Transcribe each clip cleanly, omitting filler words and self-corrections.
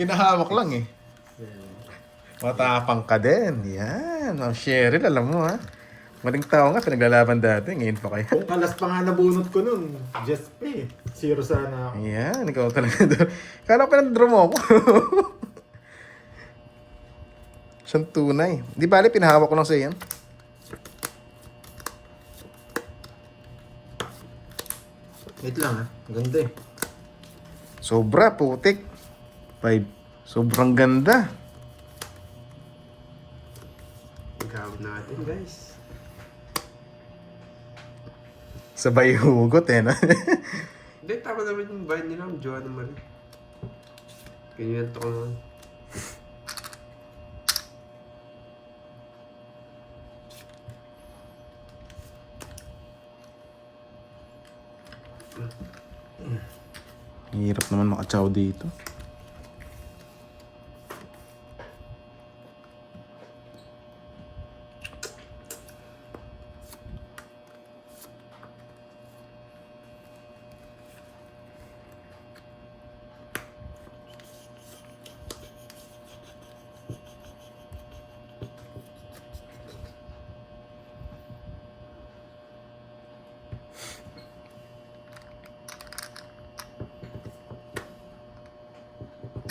Hinahawak lang eh. Matapang ka din. Yan. Ma'am Cheryl, alam mo ha. Maling tao nga, pinaglalaban dati. Ngayon pa kaya. Kung kalas pa nga nabunot ko nun, just pay. Zero sana ako. Yan, ikaw talaga doon. Kala ko pinag-draw mo ako. Siyang tunay. Di bali, pinahawak ko lang sa yan. Wait lang ha. Ang ganda eh. Sobra, putik. 5. Sobrang ganda. Gawin natin, guys. Sabay hugot eh, no? Hindi, tama naman yung bayan nila. Ang Jowa naman. Ganyan to ko naman. Hirap naman makatsaw dito.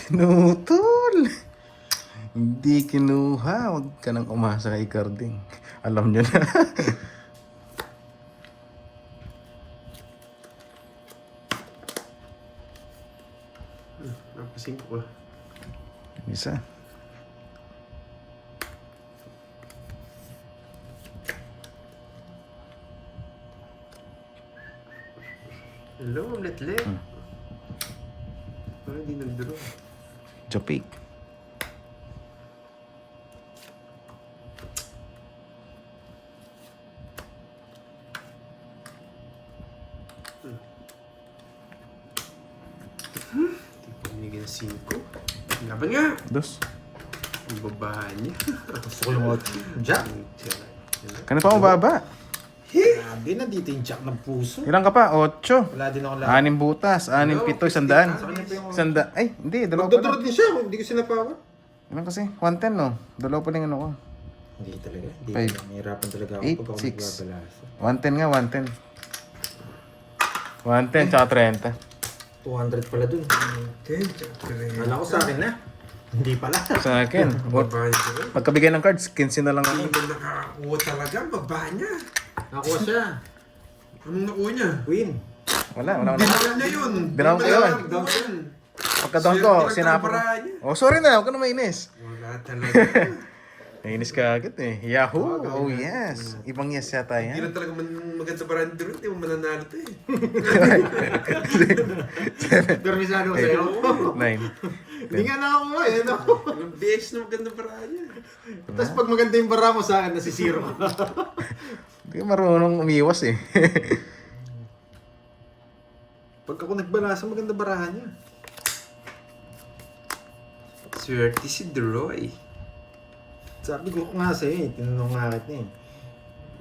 Tinutol! Hindi kinuha. Huwag ka nang umasa kay Carding. Alam nyo na. Napasing ko. Isa. Hello, Letlet. Parang hindi nag-draw. Jopik. Pinigyan na 5. Laban nga! Dos. Ang babahan niya. Gusto ko yung jack. Kano pa mababa? Grabe na dito yung jack ng puso. Ilan ka pa? 8. Wala din ako lahat. 6 butas. 6, 7, 100. Sanda. Ay, hindi. Dalawa pa Magdodoro lang. din siya kung hindi ko sinapawan. Ilan kasi? 110 no? Dalawa pa lang ano ko. Hindi talaga. Hindi Five. talaga. Nahirapan talaga ako 8, pag ako 6. nagbabalasa. 110 nga, 110. 110 tsaka 30. 200 pala dun. Wala ko sa akin na. Hindi pala. Sa akin. Babahan niya rin. Pagkabigay ng cards, 15 na lang ako. Hindi ba nakakuha talaga? Ang babahan niya. Nakuha siya. Anong nakuha niya? Queen. Wala ko na. Dinala niya yun. Dinaw ko yun. Pagka-down ko, Swerte sinapa ko. pinagkabarahan niya. Oh, sorry na. Huwag ka na mainis. Wala talaga. Nainis ka agad eh. Yahoo! Oh, yes. Ibang yes yata Hindi yan. na talaga maganda barang dito. Hindi mo mananalo to eh. Permisado ko sa'yo. 9. Hindi nga nakakuha eh. No? Ang beses na maganda barang niya. Tapos pag maganda yung bara mo sa akin, nasisiro ka. Hindi ka marunong umiwas eh. Pag ako nagbalasa, maganda barahan niya. Swerte si Droy. Sabi ko nga sa'yo eh. Tinanong nga kita eh.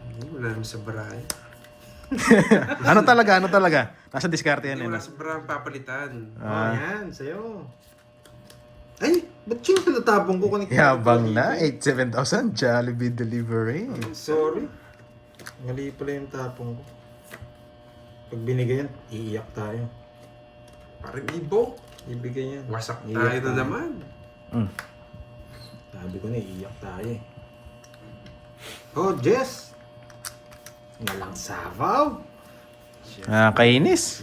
Hindi, wala naman sa barahan. Ano talaga? Ano talaga? Nasa diskarte yan Hindi, eh. wala no? sa barahan papalitan. Oh, yan. Sa'yo. Ay, ba't yung pinatapong ko? Yabang na. 87,000 Jollibee delivery. Sorry. Mali pala yung tapong ko. Pag binigay yan, iiyak tayo. Parang ibo. Ibigay yan. Wasak Iiyak tayo na naman. Mm. Sabi ko na, iiyak tayo eh. Oh, Jess! Nalang Savaw! Kainis.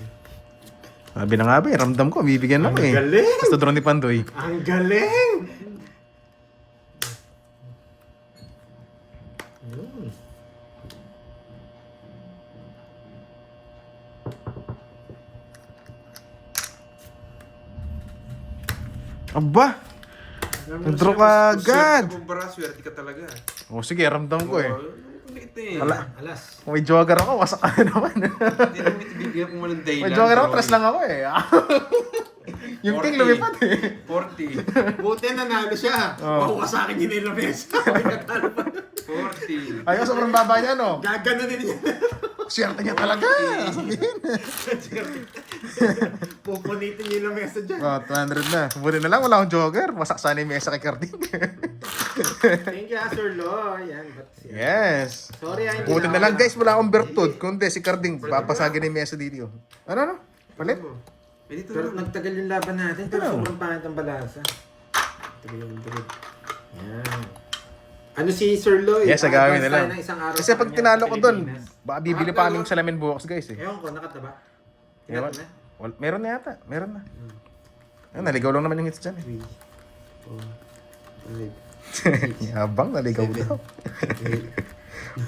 Sabi na nga ba eh. Ramdam ko. Bibigyan ako Ang eh. galing! Basta drone ni Pandoy. Ang galing! Yun. Aba! Nag-draw ka agad. Swerte mo bara, swerte ka talaga. O sige, ramdam ko eh. Ulit eh. Wala. Alas. Kung may jogger ako, wasak ka na naman. Hindi naman ibibigyan mo ng daylan. May jogger ako, tres lang ako eh. Yung king 40. lumipad eh. 40. Buti nanalo siya. Oh. Makuha sa akin yun yung lamesa. 40. Ayun, sobrang baba niya no. Gagano din niya. Siyerte niya talaga. Sabihin. Pupunitin niyo yung lamesa dyan. Oh, 200 na. Muli na lang, wala akong jogger. Wasak sana yung mesa kay Carding. Thank you, Sir Lo. Yan. Yes. Sorry, hindi Buti na lang guys, wala akong bertud. Kundi si Carding, papasagin yung mesa dito. Ano? Palit? Eh, dito Pero na. nagtagal yung laban natin. Pero Ano? sobrang pangit ang balasa. Tagal yung drug. Yan. Ano si Sir Lo? Yes, agawin Advance na lang. tayo ng isang araw Kasi sa pag kanya tinalo sa ko doon, Pilipinas. baka bibili pa kami ng salamin bukas guys eh. Ewan ko, nakataba. Ewan. Tinat na? Meron na yata. Meron na. Naligaw lang naman yung hits dyan eh. 3, 4, 5. Habang naligaw daw.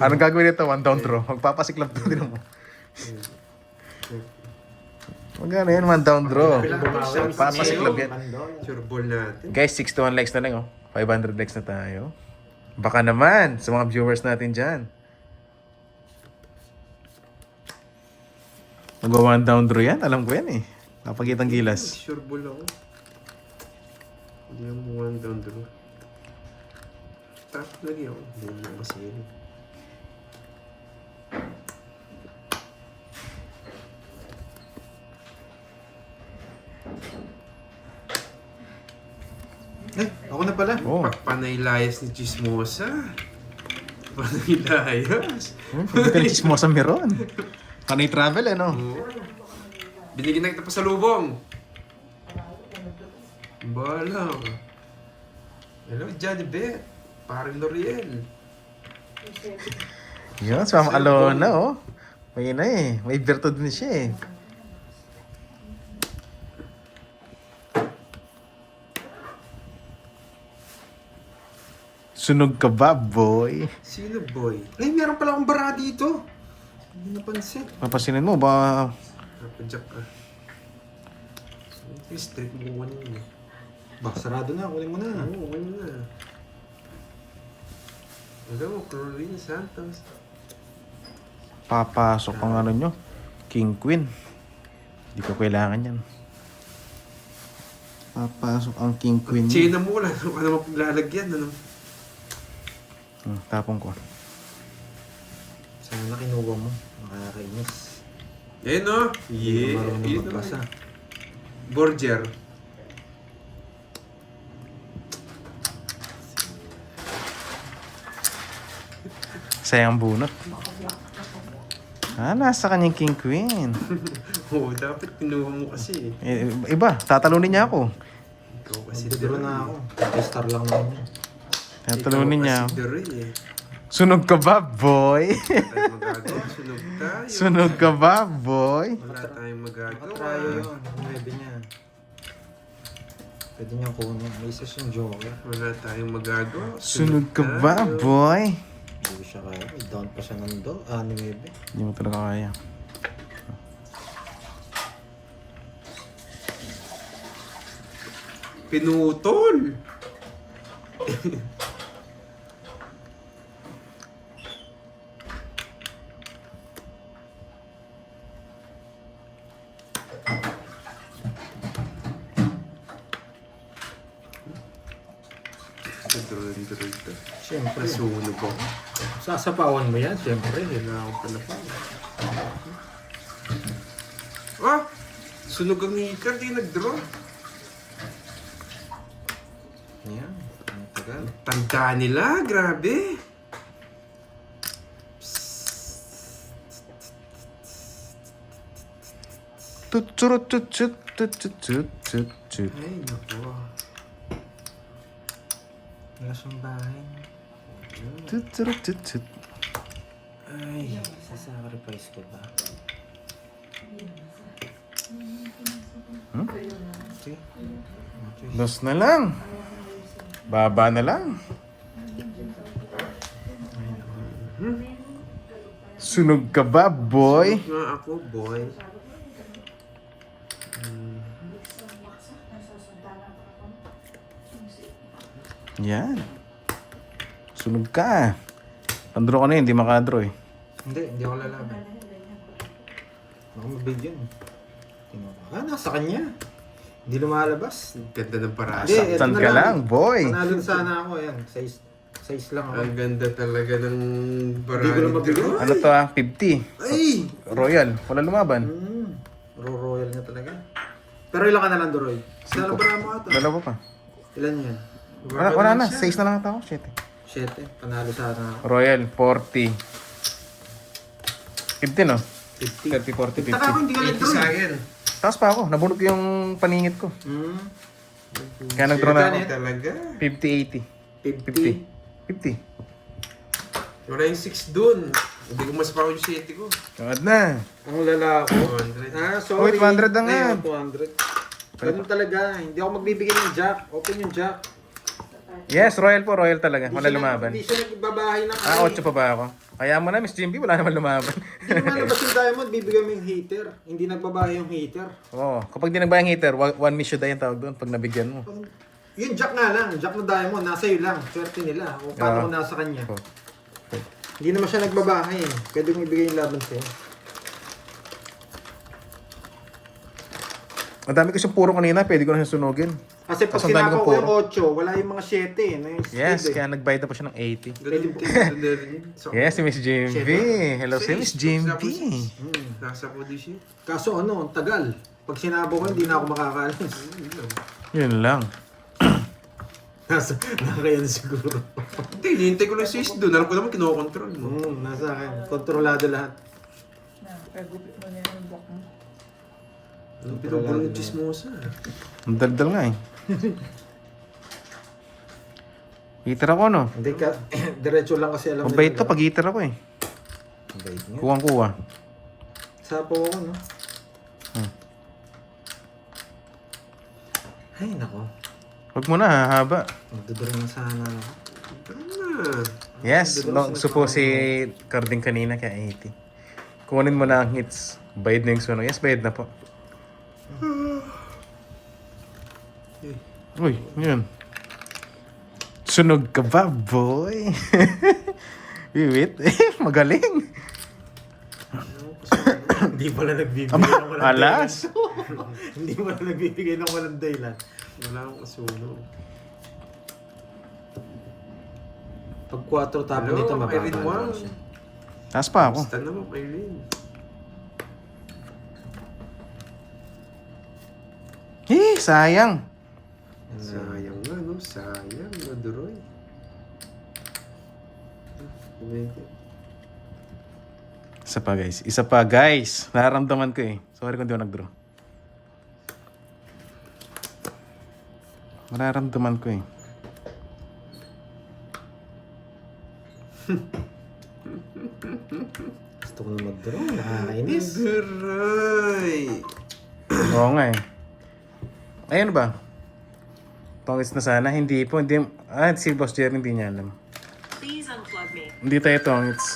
Anong gagawin nito? One down draw. Magpapasiklab to din mo. Magkano yan? One down draw. Papasiklab yan. Sure ball natin. Guys, 61 likes na lang oh. 500 likes na tayo. Baka naman sa mga viewers natin dyan. Mag-one down draw yan. Alam ko yan eh. Napagitang gilas. Sure ball ako. Hindi mo one down draw. Tap lagi ako. Hindi mo masili. Ako na pala. Oh. Panay layas ni Chismosa. Panay layas. Hindi ka ni chismosa meron. Panay travel eh no? Oo. Binigyan na kita pa sa lubong. Bala. Hello, Johnny Bet. Parang L'Oreal. Yun, sa Ma'am Alona oh. May na eh. May bertud din siya eh. Sunog ka ba, boy? Sino boy? Ay, meron pala akong bara dito. Hindi napansin. Papasinin mo ba? Napadyak ka. Yung straight mo kunin mo. Bak, sarado na. Kunin mo na. Oo, kunin mo na. Alam mo, Clorin Santos. Papasok ang ano nyo. King Queen. Hindi ko kailangan yan. Papasok ang King Queen. China mo lang. Ano ka naman paglalagyan? Ano? Tapong ko. Sana kinuha mo. Nakakainis. Yan no? Hindi Yeah. ko marunong Yun, magbasa. Borger. Sayang bunot. Nasa kanyang King Queen. Oo, dapat kinuha mo kasi. Iba, tatalunin niya ako. Ikaw kasi Magdodoro na ako. Star lang naman yun. Tatalunin niya. Ikaw kasi dere eh. Sunog ka ba, boy? Wala tayong magagawa. Sunog tayo. Sunog ka ba, boy? Wala tayong magagawa. Makatrayo yun. Ang 9 niya. Pwede niyang kunin. May isa siyang joker. Wala tayong magagawa. Sunog ka ba, tayo. boy? Hindi ko siya kaya. May down pa siya ng 9. Hindi mo talaga kaya. Pinutol! Drone ka. Siyempre. Nasunog ako. Sasapawan mo yan, siyempre. Kailangan ko pala pa. Ah! Sunog ang hikar, di nag-draw. Yan. Ang tagal. Tanda nila, grabe. Tutsurut tutut tutut tutut tutut. Ay, naku. Wala siyang bahay. Tutsurut tutut. Ay, sasacrifice ko ba? Okay. Okay. Dos na lang. Baba na lang. Sunog ka ba, boy? Sunog nga ako, boy. Yan. Sunog ka. Andro ka na hindi makadro eh. Hindi ako lalaban. Baka mabigyan. Nasa kanya. Hindi lumalabas. Ganda ng parasa. Hindi, Saan ito na ka lang, boy? Panalo sana ako, yan. Size lang ako. Ang ganda talaga ng Hindi ko variety. na mabigyan. Ano to 50. Ay! Royal. Wala lumaban. Royal nga talaga. Pero ilan ka na lang, Doroy? Sa labara mo ata. Dalawa pa. Ilan yan? Wala na. 6 na lang ata ako. 7. 7. Panalo sana ako. Royal, 40. 50 no? 50. 30, 40, Taka ako, hindi ka 80 nag-draw. sa akin. Taas pa ako. Nabunod yung paningit ko. Hmm. Kaya nag-draw na ako. Talaga. 50, 50. 50. Wala yung 6 dun. Hindi ko mas pa yung 7 ko. Tawad na. Ang lalako. 200. Ah, sorry. Oh, 200 na nga. Ayun, 200. Ganun talaga. Hindi ako magbibigay ng jack. Open yung jack. Yes, Royal po. Royal talaga. Wala lumaban. Hindi siya nagbabahay ng Ah, 8 pa ba ako? Kaya mo na, Miss Jimby. Wala naman lumaban. Hindi naman nabas yung diamond, bibigyan mo yung hater. Hindi nagbabahay yung hater. Oo. Kapag di nagbayang heater, one miss should die yung tawag doon pag nabigyan mo. Yung jack nga lang, jack na diamond, nasa iyo lang. Swerte nila. O paano kung nasa kanya. Oh. Hindi naman siya nagbabahay eh. Pwede mo ibigay yung laban sa'yo. Madami ko siyang puro kanina. Pwede ko na siyang sunugin. Kasi pag Tapos ang dami kinakaw kong ko yung 8, wala yung mga 7 eh. Na yung Yes, speed, eh. kaya nagbayad na po siya ng 80. Ganun din yun. So, Yes, si Miss Jimby. Hello si Miss Jimby. Nasa po di siya. Kaso ano, ang tagal. Pag sinabo ko, hindi na ako makakaalis. Yun lang. Nasa, nakakaya na siguro. Hindi, hinihintay ko lang 6 dun. Alam ko naman kinokontrol mo. Nasa akin. Kontrolado lahat. Kagupit mo na yung block mo. Ang pinupulo ng chismosa. Ang daldal nga eh. Heater ako no? Hindi ka, diretso lang kasi alam Mabait to pag heater ako eh. Mabait nga. Kuwang-kuwa. Sapo ako, no? Ay, nako. Huwag mo na, hahaba. Magduduro na sana ako. Tara na. Yes, gusto po si Carding kanina kaya 80. Kunin mo na ang hits. Bayad na yung suno. Yes, bayad na po. Uy, yun. Sunog ka ba, boy? Wiwit. Magaling. Hindi pala nagbibigay ng walang Alas. dahilan. Hindi pala nagbibigay ng walang dahilan. Wala akong kasunog. Pag 4 tapo Hello, nito, Irene mababa Wang. siya. Taas pa ako. Basta naman, Irene. Sayang. Sayang nga, no? Sayang, Maduroy. Isa pa guys. Isa pa guys. Nararamdaman ko eh. Sorry kung di ako nag-draw. Nararamdaman ko eh. Gusto ko na mag-draw. Nakakainis. Maduroy! Oo nga eh. Ayun ba? Tongits na sana. Hindi po. Hindi, si Boss Jerry hindi niya alam. Please unplug me. Hindi tayo tongits.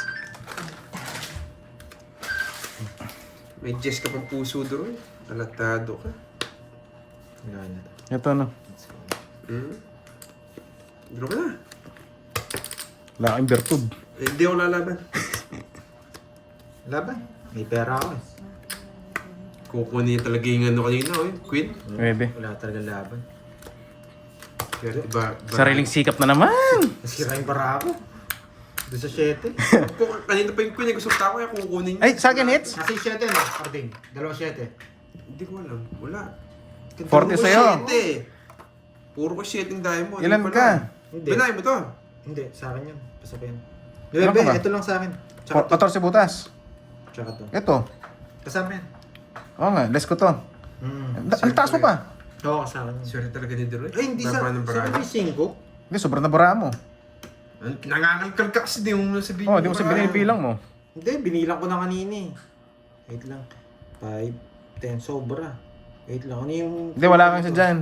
May Jess ka pang puso, Duroy. Alatado ka. Wala na. Ito no. Hmm? Draw ka na. Wala akong bertub. Eh, hindi ako lalaban. Laban. May pera ako eh. Kukunin talaga yung ano kanina, eh. Queen. Pwede. Wala talaga laban. Kaya, ba, Sariling sikap na naman. Nasira yung bara ako. Doon sa 7. Kanina pa yung Queen, eh. Gusto ko kaya kukunin niya. Ay, sa akin hits. Kasi 7 no, Carding. 2 7. Hindi ko alam. Wala. 40 Puro ko sa'yo. 7. Puro ko 7 diamond. Ilan Hindi pala. ka? Hindi. Binay mo to. Hindi, sa akin yun. Basta pa yun. Ilan ka ba? Ito lang sa akin. Tsaka to. 14 butas. Tsaka to. Ito. Kasama yan. Oo nga, let's ko to. Ang taas mo pa. Oo, sa akin yun. Swerte talaga ni Duroy. Ay, hindi sa... Baba ng Sa paraan. akin 5. Hindi, sobrang nabara mo. Nangangalkal ka kasi di mo sabihin. Oo, di mo sabihin yung bilang mo. Hindi, binilang ko na kanina eh. Wait lang. 5, 10, sobra. Wait lang. Ano yung... Hindi, wala kang isa dyan.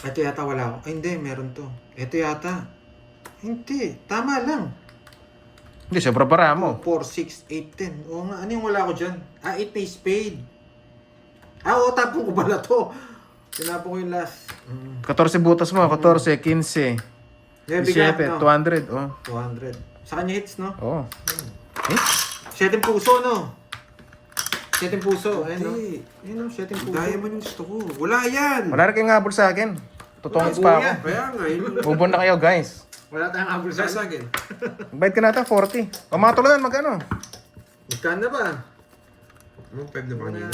Ito yata wala ako. Ay, hindi. Meron to. Ito yata. Hindi. Tama lang. Hindi, sobrang bara mo. 4, 6, 8, 10. Oo nga. Ano yung wala ko dyan? 8 na yung spade. Oo, tapong ko pala to. Tinapon ko yung last. 14 butas mo, 14, 15, Bigat, 17, no? 200. Oh. 200. Sa kanya hits, no? Oo. 7 puso, no? 7 puso. Ayun, no? Hindi. Ayun, no? 7 puso. Diamond yung gusto ko. Wala yan. Wala rin kayong habol sa akin. Tutungis pa ako. Kaya nga, yun. Ubon na kayo, guys. Wala tayong habol Sa sa akin. Bayad ka natin, 40. O mga tulunan, magkano? Magkano na ba? Anong 5 na ba kanina?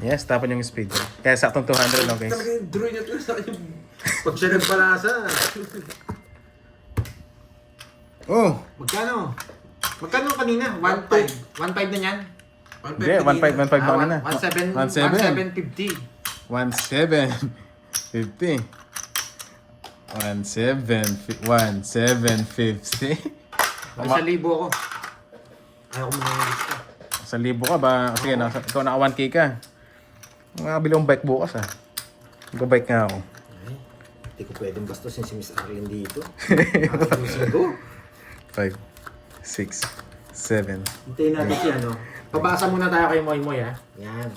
Yes, tapan yung speed. Kaya saktong 200 lang, guys. Talaga yung drawing na ito sa akin yung... Pag siya nagpalasa. Oh! Magkano? Magkano kanina? 1.5. 1.5 na yan? Hindi, 1.5 ba kanina? 1.750. 1.750. 1.750. May 1,000 ako. Ayaw ko muna yung lista. 1,000 ka ba? Sige, ikaw naka 1K ka. Makabili akong bike bukas, ah. Mag-bike nga ako. Ay, hindi ko pwedeng bastusin si Miss Arlene dito. Nakakayusin ko. 5, 6, 7. Hintayin natin si ano. Pabasa muna tayo kay Moy Moy, ha? Yan.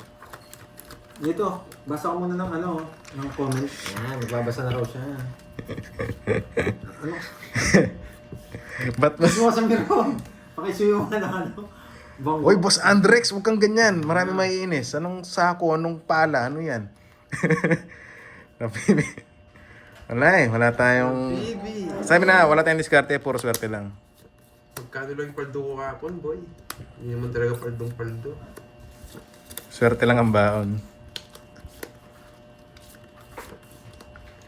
Dito, basa ko muna ng ano, ng comment. Yan, magbabasa na raw siya. Ano? Ba't mas... Gusto mo sa miro. Pakisuyo mo na ng ano. Bonggo. Oy, Boss Andrex, huwag kang ganyan. Marami maiinis. Anong sako? Anong pala? Ano yan? Wala eh. Wala tayong... Baby! Sabi na, wala tayong diskarte. Puro swerte lang. Magkano lang yung paldo ko kapon, boy? Hindi naman talaga paldo. Swerte lang ang baon.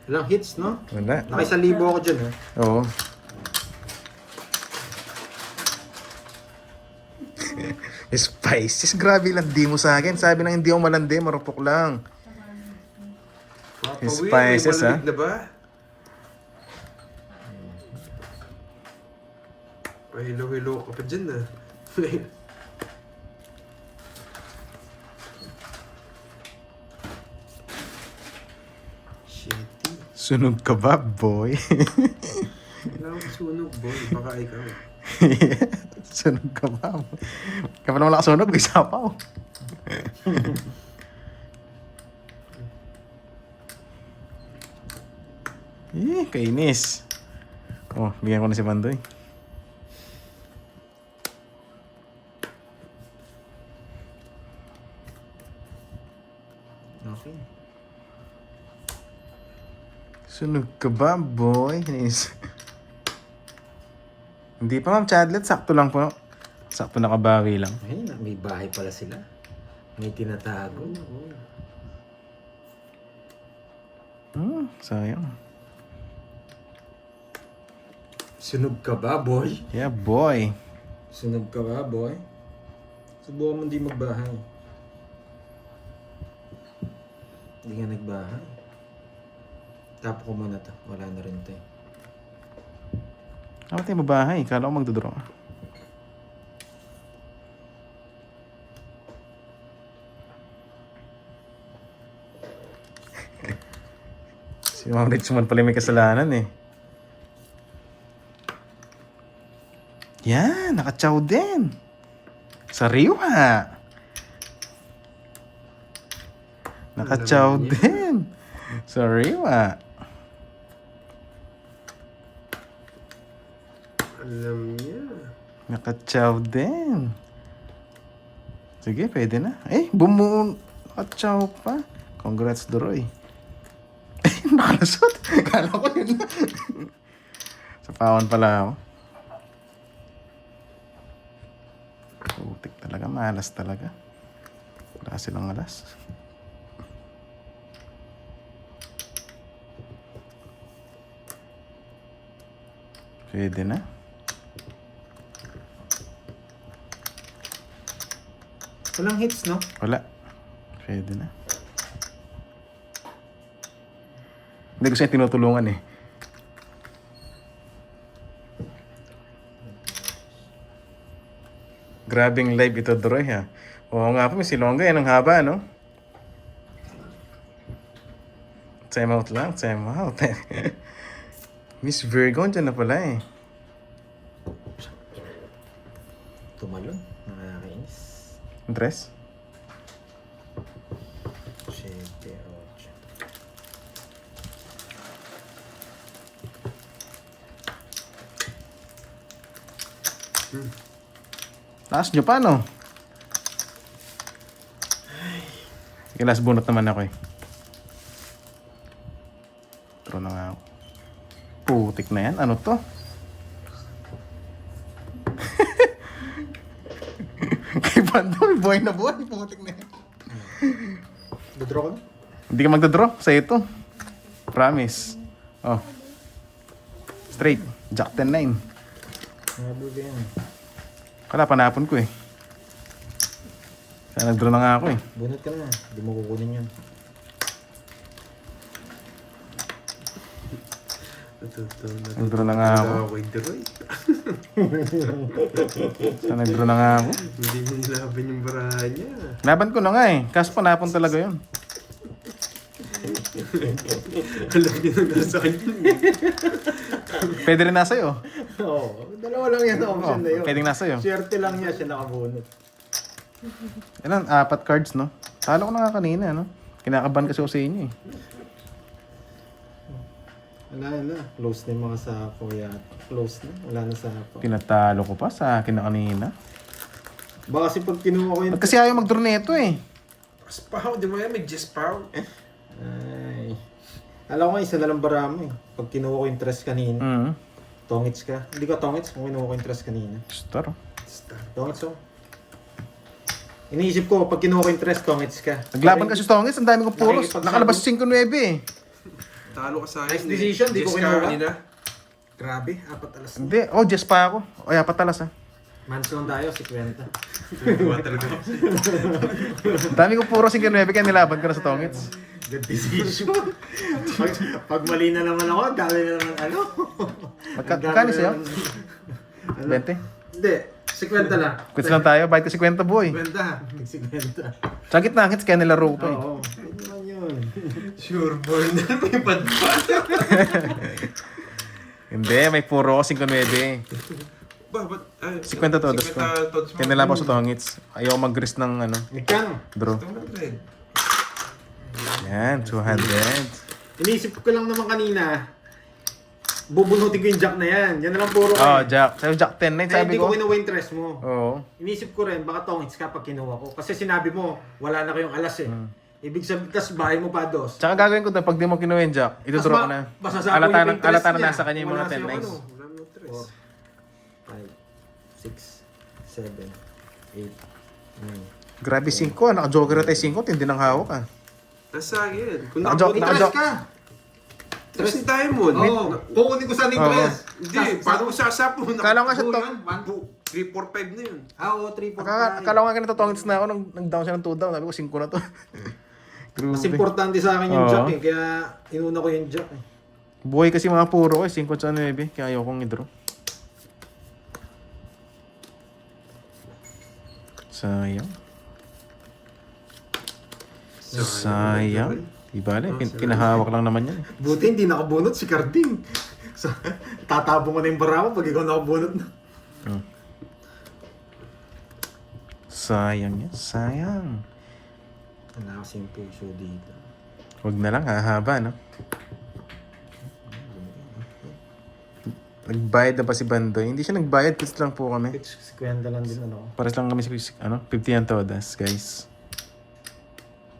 Walang hits, no? Wala. Naka 1,000 ako dyan, ha? Oo. Spices. Grabe lang. Di mo sa akin. Sabi na hindi ako malandi. Marupok lang. Papa, Spices, may malamig na ba? Hello ka pa dyan, ah. Shitty. Sunog ka ba, boy? Wala akong sunog, boy. Baka ikaw. Sunog ka ba? Kapag naman nakasunog, may sapaw. Kainis. Oh, bigyan ko na si Mandoy. Okay. Sunog ka ba, boy? Hindi pa, Ma'am Chadlet. Sakto lang po. Sakto nakabagi lang. Ay, may bahay pala sila. May tinatago. Sayang. Sunog ka ba, boy? Yeah, boy. Sunog ka ba, boy? Subukan mo hindi magbahay. Hindi nga nagbahay. Tapo ko muna to. Wala na rin to eh. Ako tayo mabahay. Kala ko magdodraw. Si Ma'am Richmond pala may kasalanan eh. Yan, nakachaw din. Sariwa. Nakachaw din. Sariwa. Alam niya. Nakachaw din. Sige, pwede na. Eh, bumuo. Nakachaw pa. Congrats, Doroy. Eh, nakalusot. Kala ko yun na. Sa pawan pala ako. Putik talaga. Malas talaga. Wala silang alas. Pwede na. Walang hits, no? Wala. Pwede na. Hindi ko siya tinutulungan eh. Grabing live ito, Droy, ha? Oo nga po, may silongga yan. Ang haba, no? Time out lang. Time out. Miss Virgo, dyan na pala eh. Tumalon. Nakakainis. Dress? 7, 8. Taas nyo pa, no? Sige, last bunot naman ako eh. Nag-draw na nga ako. Putik na yan. Ano to? Kay Bando, may buhay na buhay. Putik na yan. Dodraw ko na. Hindi ka magdadraw sa ito. Promise. Oh. Straight. Jack 10-9. Nablo ka yan. Kala, panapon ko eh. Kaya nag-draw na nga ako eh. Bunot ka na. Hindi mo kukunin yan. Nag-draw na nga ako. Kaya nag-draw na nga ako. Hindi mo nilaban yung barahan niya. Laban ko na nga eh. Kaso panapon talaga yun. Alam niya na nasa kanya. Pwede rin nasa iyo. Oo. Dalawa lang yan ang option na yun. Pwedeng nasa iyo. Swerte lang niya siya nakabunot. Ilan? 4 cards, no? Talo ko na nga kanina, no? Kinakaban kasi ako sa inyo eh. Wala na. Close na yung mga sapo yan. Close na. Wala na sapo. Pinatalo ko pa sa akin na kanina. Baka kasi pag kinuha ko yung... Ba't kasi ayaw mag-draw nito eh? Paspaw, di mo yan, may Jespaw. Ay. Alam ko nga, isa na lang bara mo eh. Pag kinuha ko yung tres kanina. Tongits ka. Hindi ka tongits kung kinuha ko yung tres kanina. Star. Tongits oh. Iniisip ko, pag kinuha ko yung tres, tongits ka. Naglaban kasi sa Tongits, ang dami kong puros. Nakikipagsabi- Nakalabas 5-9 eh. Talo ka sa akin. Nice decision, di ko Jess kinuha. kanina. Grabe, 4 alas. Hindi, just pa ako. O, patalas ah. Manson tayo, 50. Tuwa talaga ako. Ang dami kong puros 5-9 kaya nilaban ko na sa Tongits. Good decision. pag mali na naman ako, dami na naman ano. Magkano sa'yo? Ano? 20? Hindi, 50 lang. Quits lang tayo, bayad ko 50 boy. 50. 50. Sa gitna hits kaya nilaro ko pa eh. Oo. Pwede naman yun. Sure boy na may padpa. Hindi, may puro 5-9. Ba, ba't? Ay, 50 todos ko. Kaya nilaban ko sa Tongits. Ayaw mag-risk ng ano, Magkano? draw. 200. Yan, 200. Iniisip ko lang naman kanina, bubunutin ko yung jack na yan. Yan na lang puro. Oh, Jack. Sabi Jack 10-9, Kaya sabi hindi ko. ko kinuha yung tres mo. Oo. Inisip ko rin, baka tongits ka pag kinuha ko. Kasi sinabi mo, wala na kayong alas eh. Ibig sabihin, tas bahay mo pa dos. Tsaka gagawin ko doon, pag di mo kinuha yung Jack, itudraw ko na. masasabi Alata yung interest na niya. nasa kanya yung mga Wala siyang 10 ano. Wala mo tres. 5, 6, 7, 8, 9. Grabe 5, naka-joker na tayo 5, tindi ng hawak ah. Nasa akin. Kung Naka-joke- nakapunta Tres naka-joke. ka! tres ni Diamond. Oo. Kukunin ko sana yung Oo. tres. Hindi, paano mo sasapo? Kala ko nga siya to. 3, 4, 5 na yun. Oo, 3, 4, 5. Akala ko nga ganito tongits na ako nung nag-down siya ng 2 down. Sabi ko 5 na to. Mas Grabe. importante sa akin yung Oo. jack eh. Kaya inuna ko yung jack eh. Buhay kasi mga puro ko eh, 5 sa 9, kaya ayaw kong i-draw. Sayang. Sayang. Ibale, pinahawak lang naman yan eh. Buti hindi nakabunot si Carding. So, tatabong ko na yung bara mo pag ikaw nakabunot na. Sayang yan, sayang. Wala kasi yung puso dito. Huwag na lang, hahaba no? Nagbayad na pa si Bandoy. Hindi siya nagbayad, kids lang po kami. Si Kwenda lang din ano. Pares lang kami si 50 ang todas, guys.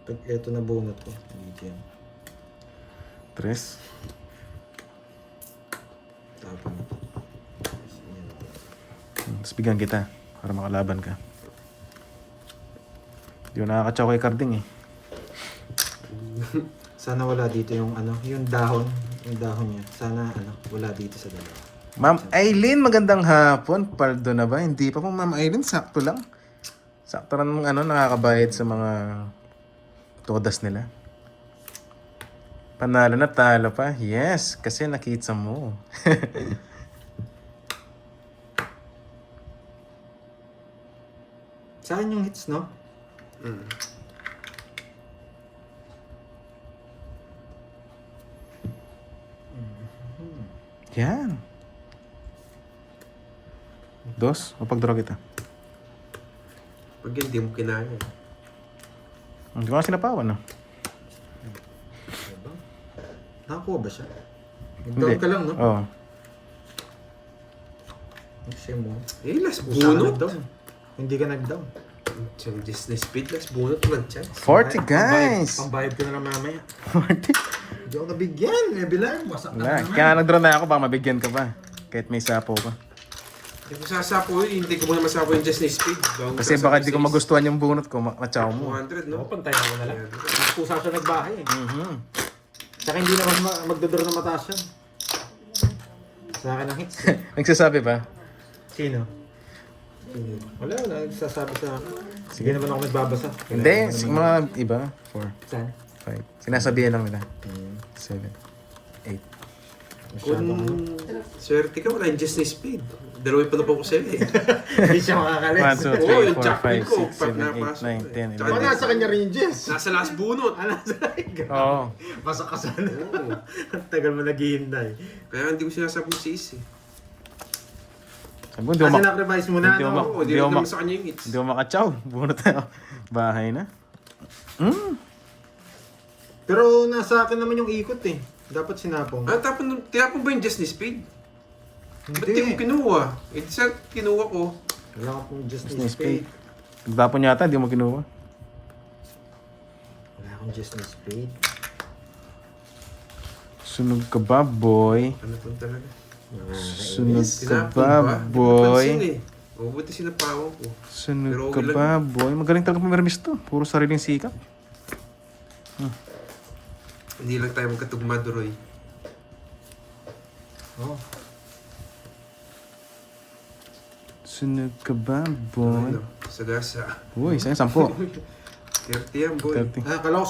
Pag eto na bunot ko. Dito yan. 3. Tapon na to. Tapos bigyan kita para makalaban ka. Di ko nakakatsaw kay Carding eh. Sana wala dito yung ano, yung dahon. Yung dahon niya. Sana ano, wala dito sa dalawa. Ma'am Aileen, magandang hapon. Paldo na ba? Hindi pa po, Ma'am Aileen. Sakto lang. Sakto lang ng ano, nakakabayad sa mga todas nila. Panalo na, talo pa. Yes, kasi nakita mo. Saan yung hits, no? Yan. Dos, mapag-draw kita. Pag hindi mo kinaya. Hindi ko nga sinapawan, no? Diba? Nakakuha ba siya? Hindi. Nag-down ka lang, no? Oo. Siya mo. Eh, last Usa ka bunot. nag-down. Hindi ka nag-down. Siyang Disney speed, last bunot naman chance. 40, guys! Pambayad ko na lang mamaya. 40. Hindi ako nabigyan. Bilang, wasak na Wala. naman. Kaya nag-draw na ako, baka mabigyan ka pa. Kahit may sapo ka. Hindi ko sasapo yun. Hindi ko muna masapo yung Just Nice Speed. Kasi baka di ko magustuhan yung bunot ko, matsaw mo. 200, no? Oo, pantay ako na lang. Mas pusa siya nagbahay eh. Mhm. Tsaka hindi naman magdodoro na mataas yan. Sa akin ang hits eh. Nagsasabi ba? Sino? Wala, nagsasabi sa akin. Sige naman ako nagbabasa. Hindi, mga iba. 4, Saan? 5. Sinasabihan lang nila. 7, 8. Kung swerte ka, wala yung Just Nice Speed. Dalawin pa na po ko sa'yo eh. Hindi siya makakalis. 1, 2, Oo, 3, yung 4, jackpot 5, ko, 6, pag 7, 8, napasok 9, ko 10, eh. 11. Tsaka Nasa kanya rin yung Jess. Nasa last bunot. Oo. Basta ka sana. Ang tagal mo naghihintay. Kaya hindi ko sinasabi yung sis eh. Sabi ko, hindi ko Kasi sacrifice mo na, hindi ko no? Oo, di Di ako naman ma- sa kanya yung hits. Hindi ko makatsaw. Bunot na ako. Bahay na. Pero nasa akin naman yung ikot eh. Dapat sinapong. Ah, tinapon ba yung Just Nice Speed? Ba't di ko Hindi. kinuha? Eh, di sa kinuha ko. Wala ka pong just Just nice spade. Nagbapon yata, hindi mo kinuha. Wala akong just nice spade. Sunog ka ba, boy? Ano po talaga? Sunog ka Tinapon ba, boy? Napansin eh. O, buti sinapawan ko. Pero Sunog okay ka lang. ba, boy? Magaling talaga pumirmis to. Puro sariling sikap. Hindi lang tayo magkatugma, Duroy. Oh. Sunog ka ba, Ano, boy? sagasa. Uy, sa'yo, 10. 30 yan, boy. 30. Kala ko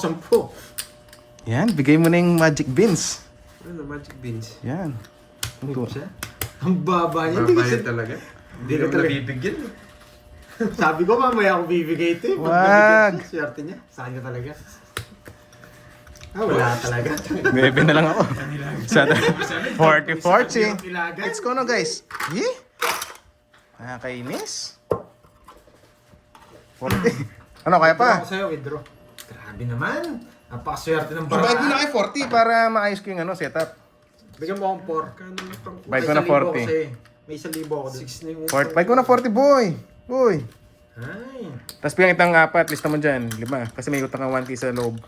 10. Yan, bigay mo na yung magic beans. Ano, magic beans. Yan. Ano siya? Ang baba niya. Hindi Babayad kasi, talaga. Hindi ka naman talaga. nabibigyan eh. sabi ko mamaya ako bibigay ito eh. Pag Wag. nabigyan siya, swerte niya. Sa kanya talaga. Wala talaga. Bebe na lang ako. Sa 40-40. Ilagan. Let's go na, guys. Yee! Nakakainis. 40. Ano, kaya pa? Ako sa'yo, withdraw. Grabe naman. Napakaswerte ng Bayad mo na baraan. kay 40 para maayos ko yung setup. Bigyan mo akong 4. Kano na pang Bayad ko na 40. May 1,000 ako dun. 6 na yung Bayad ko na 40, boy. Boy. Ay. Tapos bigyan kitang 4, lista mo dyan. 5. Kasi may utang kang 1K sa loob.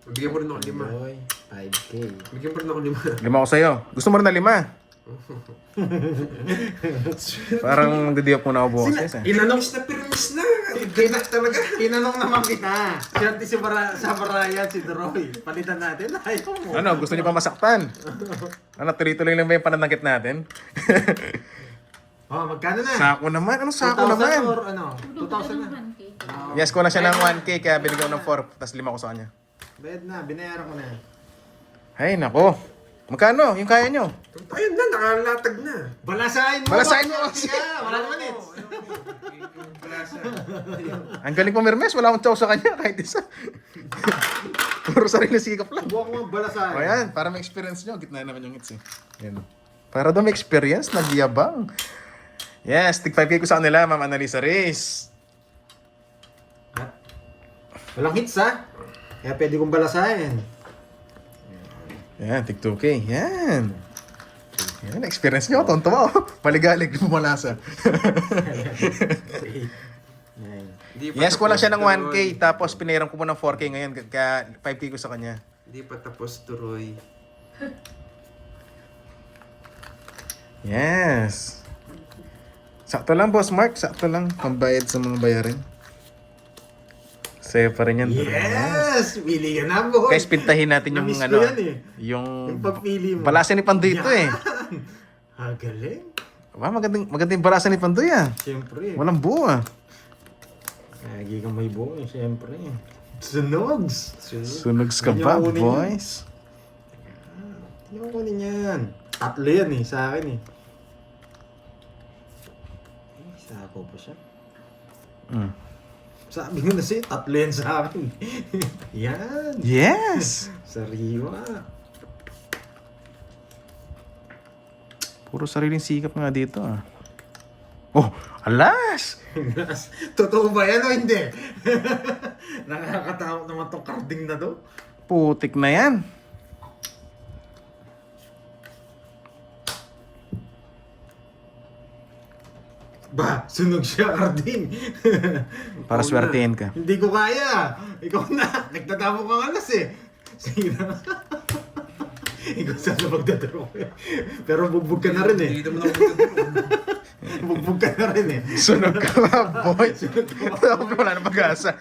Bigyan mo rin ako 5. Boy, 5K. Bigyan mo rin ako 5. 5 ako sa'yo. Gusto mo rin na 5? Parang magdidiyop muna ako bukas. Eh. Pirmis na pirmis na. Ganda talaga. Tinanong naman kita. Swerte si sa Barayan, si Droy. Palitan natin. Ayaw mo. Ano, gusto niyo pa masaktan? Ano, tuloy-tuloy lang ba yung pananakit natin? Oh, magkano na? Sako naman? Ano sako 2,000 naman? or ano? 2,000 na. Yes, ko na siya ng 1K kaya binigyan ko ng 4, tapos 5 ko sa kanya. Bayad na, binayaran ko na. Ay, nako. Magkano? Yung kaya nyo? Ayun na, nakalatag na. Balasahin mo! Balasahin mo Bakit kasi. ka? Wala naman eh. Ang galing pumirmes, wala akong chow sa kanya kahit isa. Puro sarili sikap lang. Buwak mo balasahin. O yan, para may experience nyo, gitna naman yung hits eh. Yan. Para daw may experience, nagyabang. Yes, tig 5K ko sa kanila, Ma'am Annalisa Reyes. At, walang hits ha? Kaya pwede kong balasahin. Yan, tig 2K. Yan. Yan, experience nyo, tonto mo. Maligalig, bumalasa. Yes, ko lang siya ng 1K, tapos pinairam ko mo ng 4K ngayon, kaya 5K ko sa kanya. Hindi pa tapos, Turoy. Yes. Sakto lang, Boss Mark. Sakto lang. Pambayad sa mga bayarin. Sa'yo pa rin yan. Yes! Pili ka na, boy! Guys, pintahin natin yung Na-miss ko ano. yan eh. Yung Yung pagpili mo. balasan ni Pandoy ito eh. Ah, galing. Wow, magandang balasan ni Pandoy ah. Siyempre. Walang buo ah. Lagi kang may buo, siyempre. Sunogs! Sunogs ka Hindi ba, niyo kunin boys? Hindi ko kunin yan. Tatlo yan eh, sa akin eh. Sako pa siya. Mm. Sabi ko na siya, tatlo yan sa akin. Yan! Yes! Sariwa. Puro sariling sikap nga dito ah. Oh, alas! Totoo ba yan o hindi? Nakakatakot naman tong carding na to. Putik na yan. Ba, sunog siya, carding. Para swertein ka. Hindi ko kaya. Ikaw na. Nagtatamo kang alas eh. Sige na. Ikaw sana magdadaro eh. Pero bugbog ka na rin eh. Hindi naman ako magdadaro. Bugbog ka na rin eh. Sunog ka ba, boy? Wala na pag-asa.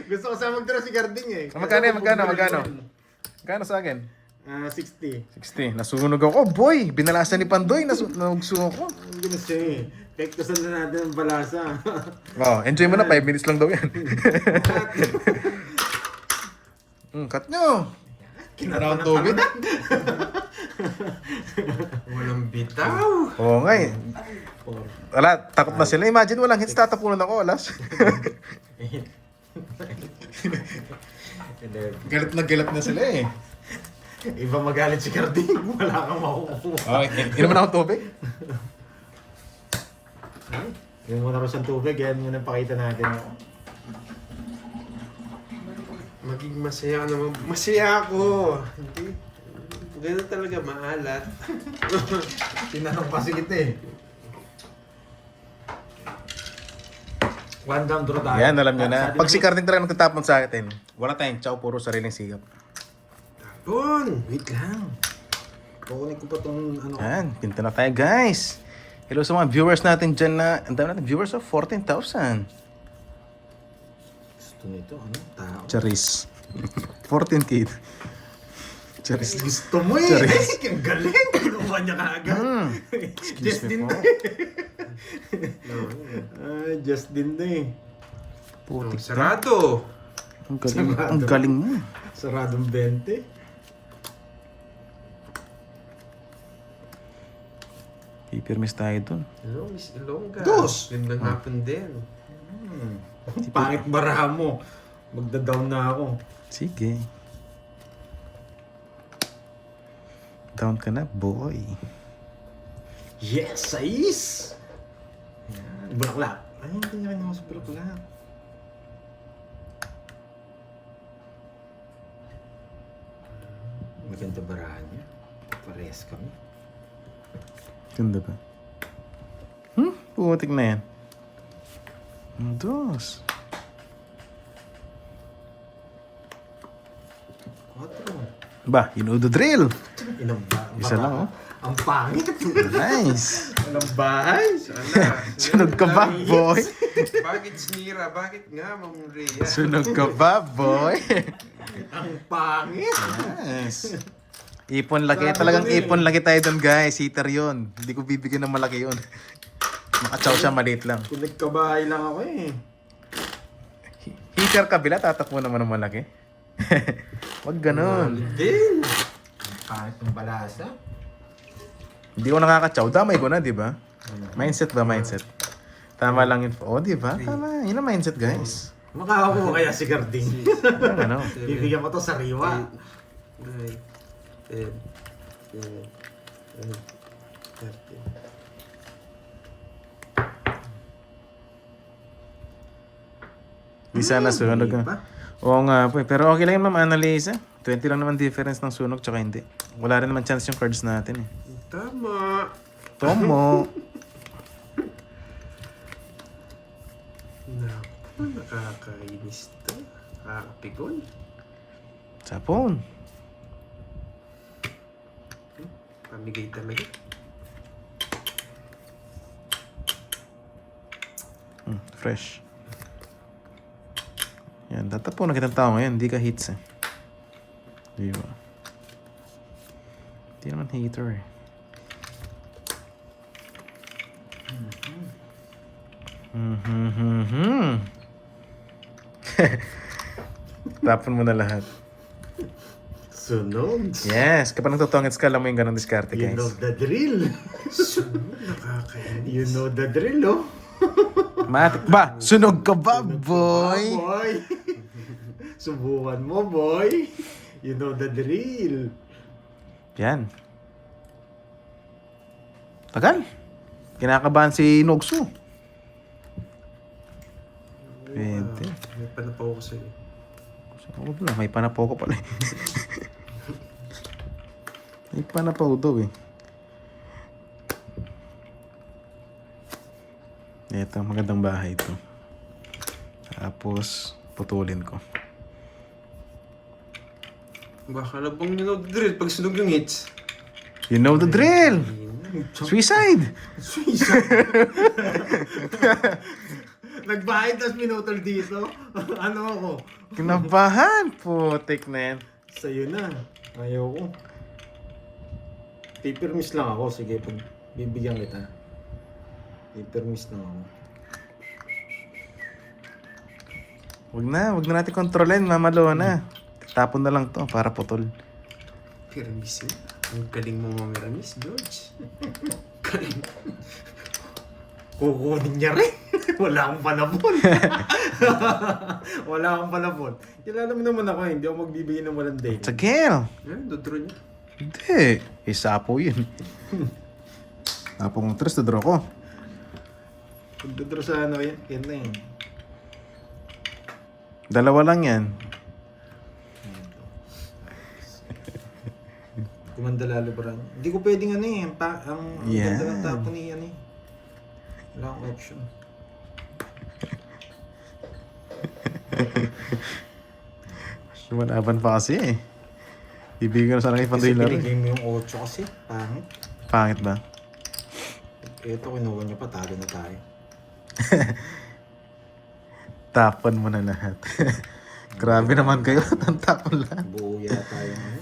Gusto ko sana magdaro si Garding eh. Magkano yan? Magkano sa akin? 60. 60. Nasunog ako. Boy, binalasan ni Pandoy. Nasunog ako. Ang ganda siya eh. Tektosan na natin ang balasa. Oh, enjoy mo na. 5 minutes lang daw yan. Cut nyo. Kinarang tubig. Walang bitaw. Oo nga eh. Wala, takot na sila. Imagine walang hits, tatapunan ako, alas. Galit na sila eh. Iba magalit si Garding. Wala kang makukuha. Okay, inuman ako tubig. Yung muna rin siyang tubig, yan muna pakita natin. Maging masaya ka naman. Masaya ako. Hindi. Ganun talaga maalat. Tinanong kasi kita eh. One down, draw tayo. Yan, alam nyo na. Pag si Carding talaga nagtatapon sa atin, wala tayong chow, puro sariling sigap. Tapon! Wait lang. Kukunin ko pa tong ano. Yan, pinta na tayo guys. Hello sa mga viewers natin dyan na, ang dami natin viewers of 14,000. Gusto nito, ano? Tao. Charis. 14K. Charis. Gusto mo eh. Charis. Ang galing. Kinuha niya kaagad. Excuse me Justin po. to eh. Justin to eh. Putik ka. Sarado! Ang galing mo. Saradong 20. Pipirmis tayo dun. Hello, Miss Ilongga. Dos! Gandang hapon din. Pangit baraha mo. Magda-down na ako. Sige. Down ka na, boy. Yes, sais! Yan. Bulaklak. Ay, hindi niya rin ako sa bulaklak. Maganda barahan niya. Parehas kami. Ganda ba? Putik na yan. Dos. 4. Ba, you know the drill. Ilang ba? Isa lang, oh. Ang pangit. Nice. Ilang bahay. Sana. Sunog ka ba, boy? Bakit sinira? Bakit nga, Ma'am Rhea? Sunog ka ba, boy? Ang pangit. Yes. Ipon laki. Talagang ipon laki tayo doon, guys. Heater yun. Hindi ko bibigyan ng malaki yun. Makachaw siya, maliit lang. Kung nagkabahay lang ako eh. Heater kabila, tatakbo naman ng malaki. Wag ganun. Din! Pangit ng balasa. Hindi ko nakakachaw. Damay ko na, di ba? Mindset ba? Mindset. Tama lang yun. Oh, di ba? Tama. Yun ang mindset, guys. Makakakuha kaya si Garding. Yung ano. Bibigyan ko to sa riwa. 9, 10, 11, 13. Di sana sunog. Hindi pa. Oo nga po. Pero okay lang yun, Ma'am Annalisa. 20 lang naman difference ng sunog tsaka hindi. Wala rin naman chance yung cards natin eh. Tama! Tomo. Naku, nakakainis to. Nakakapikon. Sapon. Pamigay talaga. Fresh. Yan, tatapon na kitang tao ngayon. Hindi ka hits eh. Di ba? Hindi naman hater eh. Tapon mo na lahat. Sunog. Yes, kapag nagtutongits ka, alam mo yung ganong diskarte, You know guys. the drill. Nakakainis. You know the drill, oh. Matik ba? Sunog ka ba, boy? Boy. Subukan mo, boy. You know the drill. Yan. Tagal. Kinakabahan si Nogsu. Pwede. May panapaw ko sa'yo. Huwag na, may panapaw ko pala eh. May panapaw daw eh. Ito, magandang bahay ito. Tapos, putulin ko. Baka labang nyo drill pag sunog yung hits. You know the drill. Suicide. Nagbayad tas minutol dito. Ano ako? Kinabahan. Putik na yan. Sa'yo na. Ayaw ko. Paper miss lang ako. Sige, pag bibigyan kita. Paper miss lang ako. Wag na natin kontrolin. Mamalo na. Tapon na lang to para putol. Piramis eh. Ang galing mo mamiramis, George. Galing. Kukunin niya rin. Wala akong panapon. Wala akong panapon. Kilala mo naman ako, hindi ako magbibigay ng walang date. It's a girl. Dodro niya. Hindi. Isapo yun. Tapong tres, dodro ko. Pagdodro sa ano yan, yan na yun. Dalawa lang yan. Kumanda lalo ba rin? Hindi ko pwedeng ano eh. Ang Yeah. ganda ng tapo ni ano eh. Wala akong option. Lumalaban pa kasi eh. Bibigyan ko na sana kay Pandoy Kasi laro. pinigay mo yung 8 kasi. Pangit. Pangit ba? Ito kinuha niya pa, talo na tayo. Tapon mo na lahat. Grabe naman kayo. Tapon lahat. Buo yata yung ano.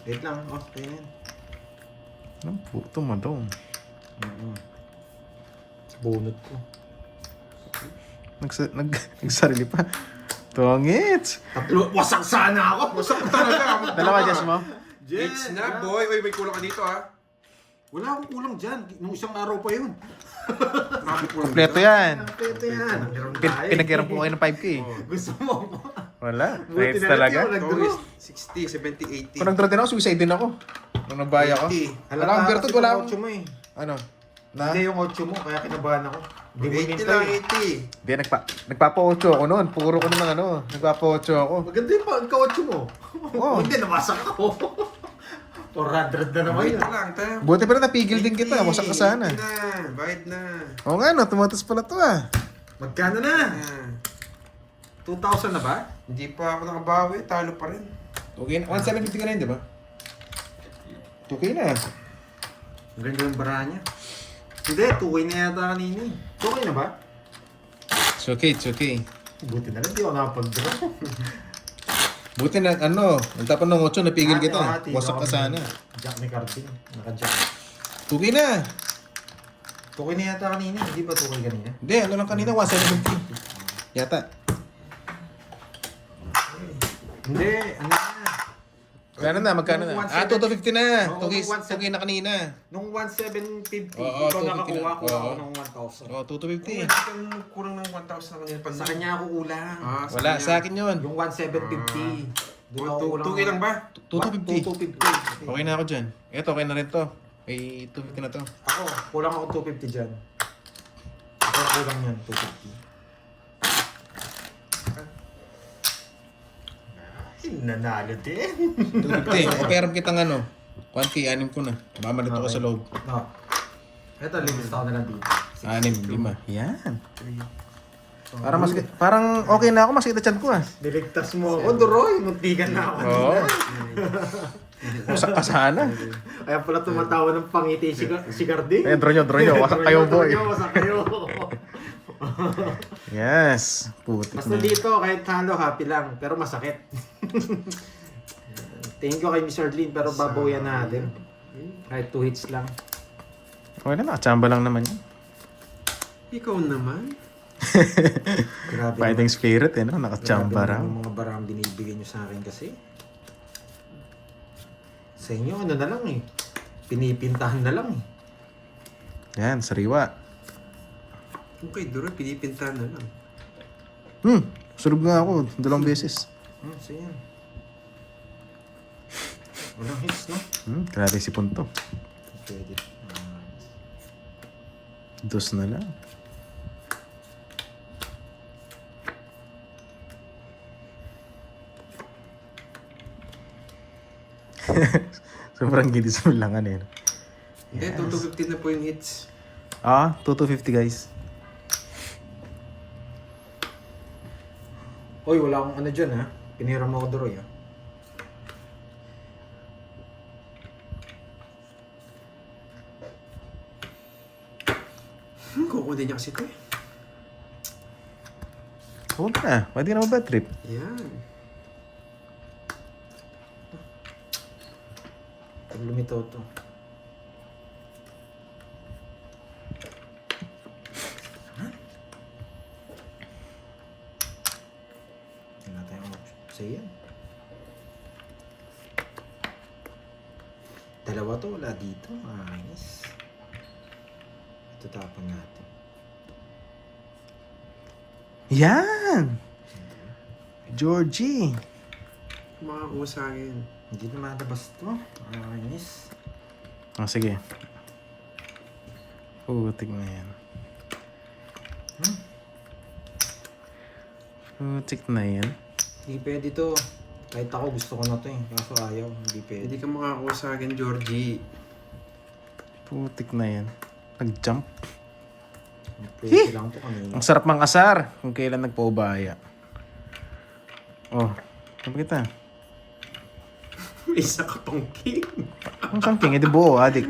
Wait lang, off tayo na yan. Anong puto mo daw? Bunot ko. Nagsarili pa. Tongits! Tatlo, wasak sana ako! Wasak talaga! Dalawa, Jess mo? Hits na, boy. Uy, may kulang ka dito, ha? Wala akong kulang dyan. Nung isang araw pa yun. Marami kulang Kompleto dito. yan. Ito yan. Meron tayo. Pinagkiram po kayo ng 5K. Gusto mo? Wala. Buti Rates na lang talaga. di ako nag-draw. Always 60, 70, 80. Kung nag-draw din ako, suicide din ako. Nung nagbaya ako. 80. Wala akong virtud, wala akong... 8 mo eh. Ano? Na? Hindi yung 8 mo, kaya kinabahan ako. Hindi mo 80 hinintay. lang, 80. Hindi, nagpapa-8 ako noon. Puro ko naman ano. Nagpapa-8 ako. Maganda yung pagka-8 mo. Oo. Hindi, nawasak ako. 400 na naman Wait yun. lang, tayo. Buti pa na napigil din kita. Wasak ka sana. 80 na, bayad na. Oo nga no, tumatas pala to ah. Magkano na? Ah, 2,000 na ba? Hindi pa ako nakabawi, talo pa rin. Okay na. 1,750 ka na yun, di ba? Okay na. Ang ganda yung bara niya. Hindi, 2K na yata kanina eh. 2K na ba? It's okay, it's okay. Buti na lang, di ako nakapag-draw. Buti na ano, nagtapon ng 8, napigil kita. Ate, Wasak ka baka sana. Jack ni Carding. Naka-jack. Okay na. 2K na yata kanina. Hindi ba 2K kanina? Hindi, ano lang kanina, 1,750. Yata. Hindi, ano na. Magkano na, magkano na? Nung Ah, 2,250 na. Oo, 2K na kanina. Nung 1,750, Oo, ikaw 250 nakakuha na. ko Oo. ako ng 1,000. Oh, 2,250. Hindi ka kulang ng 1,000 na kanina. Sa kanya ako kulang. Ah, Wala, sa akin yun. Yung 1,750. Doon ako kulang. 2K lang ba? 2,250. 2,250. Okay na ako dyan. Ito, okay na rin to. May 250 na to. Ako, kulang ako 250 dyan. Ako kulang yan, 250. Nanalo din. 250. Operam kitang ano. 1K, 6 ko na. Mamalit ako sa loob. No. Ito, limit ako na lang dito. 6, 5. Yan. Parang okay na ako, mas kita chan ko ah. Niligtas mo ako, Duroy. Muntikan na ako. Oo. Wasak ka sana. Kaya pala tumatawa ng pangiti si Garding. Eh, draw nyo. Wasak kayo, boy. Wasak kayo. Yes. Putik Basta na. dito, kahit halo, happy lang. Pero masakit. Thank you kay Mr. Lin, pero babawian natin. Kahit 2 hits lang. Okay na, nakachamba lang naman yan. Ikaw naman. Grabe Fighting spirit eh, no? Nakachamba Grabe raw. naman yung mga barang binibigay nyo sa akin kasi. Sa inyo, ano na lang eh. Pinipintahan na lang eh. Yan, sariwa. Okay, Duro, pinipintahan na lang. Surog nga ako, 2 beses. So yan. Walang hits, no? Grabe si Punto. Pwede. 2 na lang. Sobrang gili sa langan eh. Hindi, 250 na po yung hits. Ah, 2,250 guys. Hoy, wala akong ano dyan ha. Pinira mo ako Duroy ha. Kukunin niya kasi ito eh. Huwag na. Pwede na ba trip? Yan. Pag lumitaw to. Wala tayong option sa yan. Dalawa to, wala dito. Ayos. Ito tapon natin. Yan! Georgie! Makakuha sa akin. Hindi na malabas to. Ayos. Oh, sige. Putik na yan. Putik na yan. Hindi pwede to. Kahit ako gusto ko na to eh. Kaso ayaw. Hindi pwede. Hindi ka makakuha sa akin, Georgie. Putik na yan. Nag-jump. Pwede lang to kanina. Ang sarap mang asar kung kailan nagpaubaya. Oh, sabi kita. Isa ka pang king. Ang something, edi buo, adik.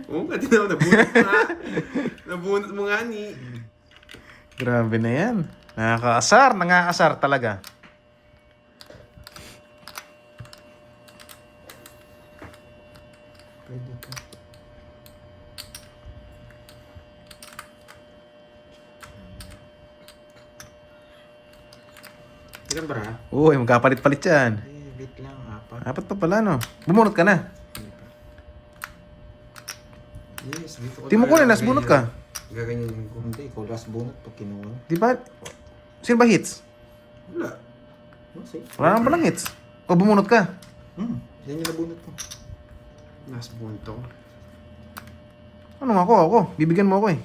Oo nga, di na nabunot nga. Nabunot mo nga ni. Grabe na yan. Nakakaasar, nangaasar talaga. Pwede to. Ilan ba? Uy, magkapalit-palit yan. Wait lang. Apat. Apat pa pala, no? Bumunot ka na. Yes, dito ko Di mo kunin, nas bunot ka. Gaganyan ko. Hindi, ikaw last bunot pag kinuha. Di ba? Sino ba hits? Wala. Sige. Wala naman palang hits. O bumunot ka. Yan yung nabunot ko. Nas bunto. Ano ako? Bibigyan mo ako eh.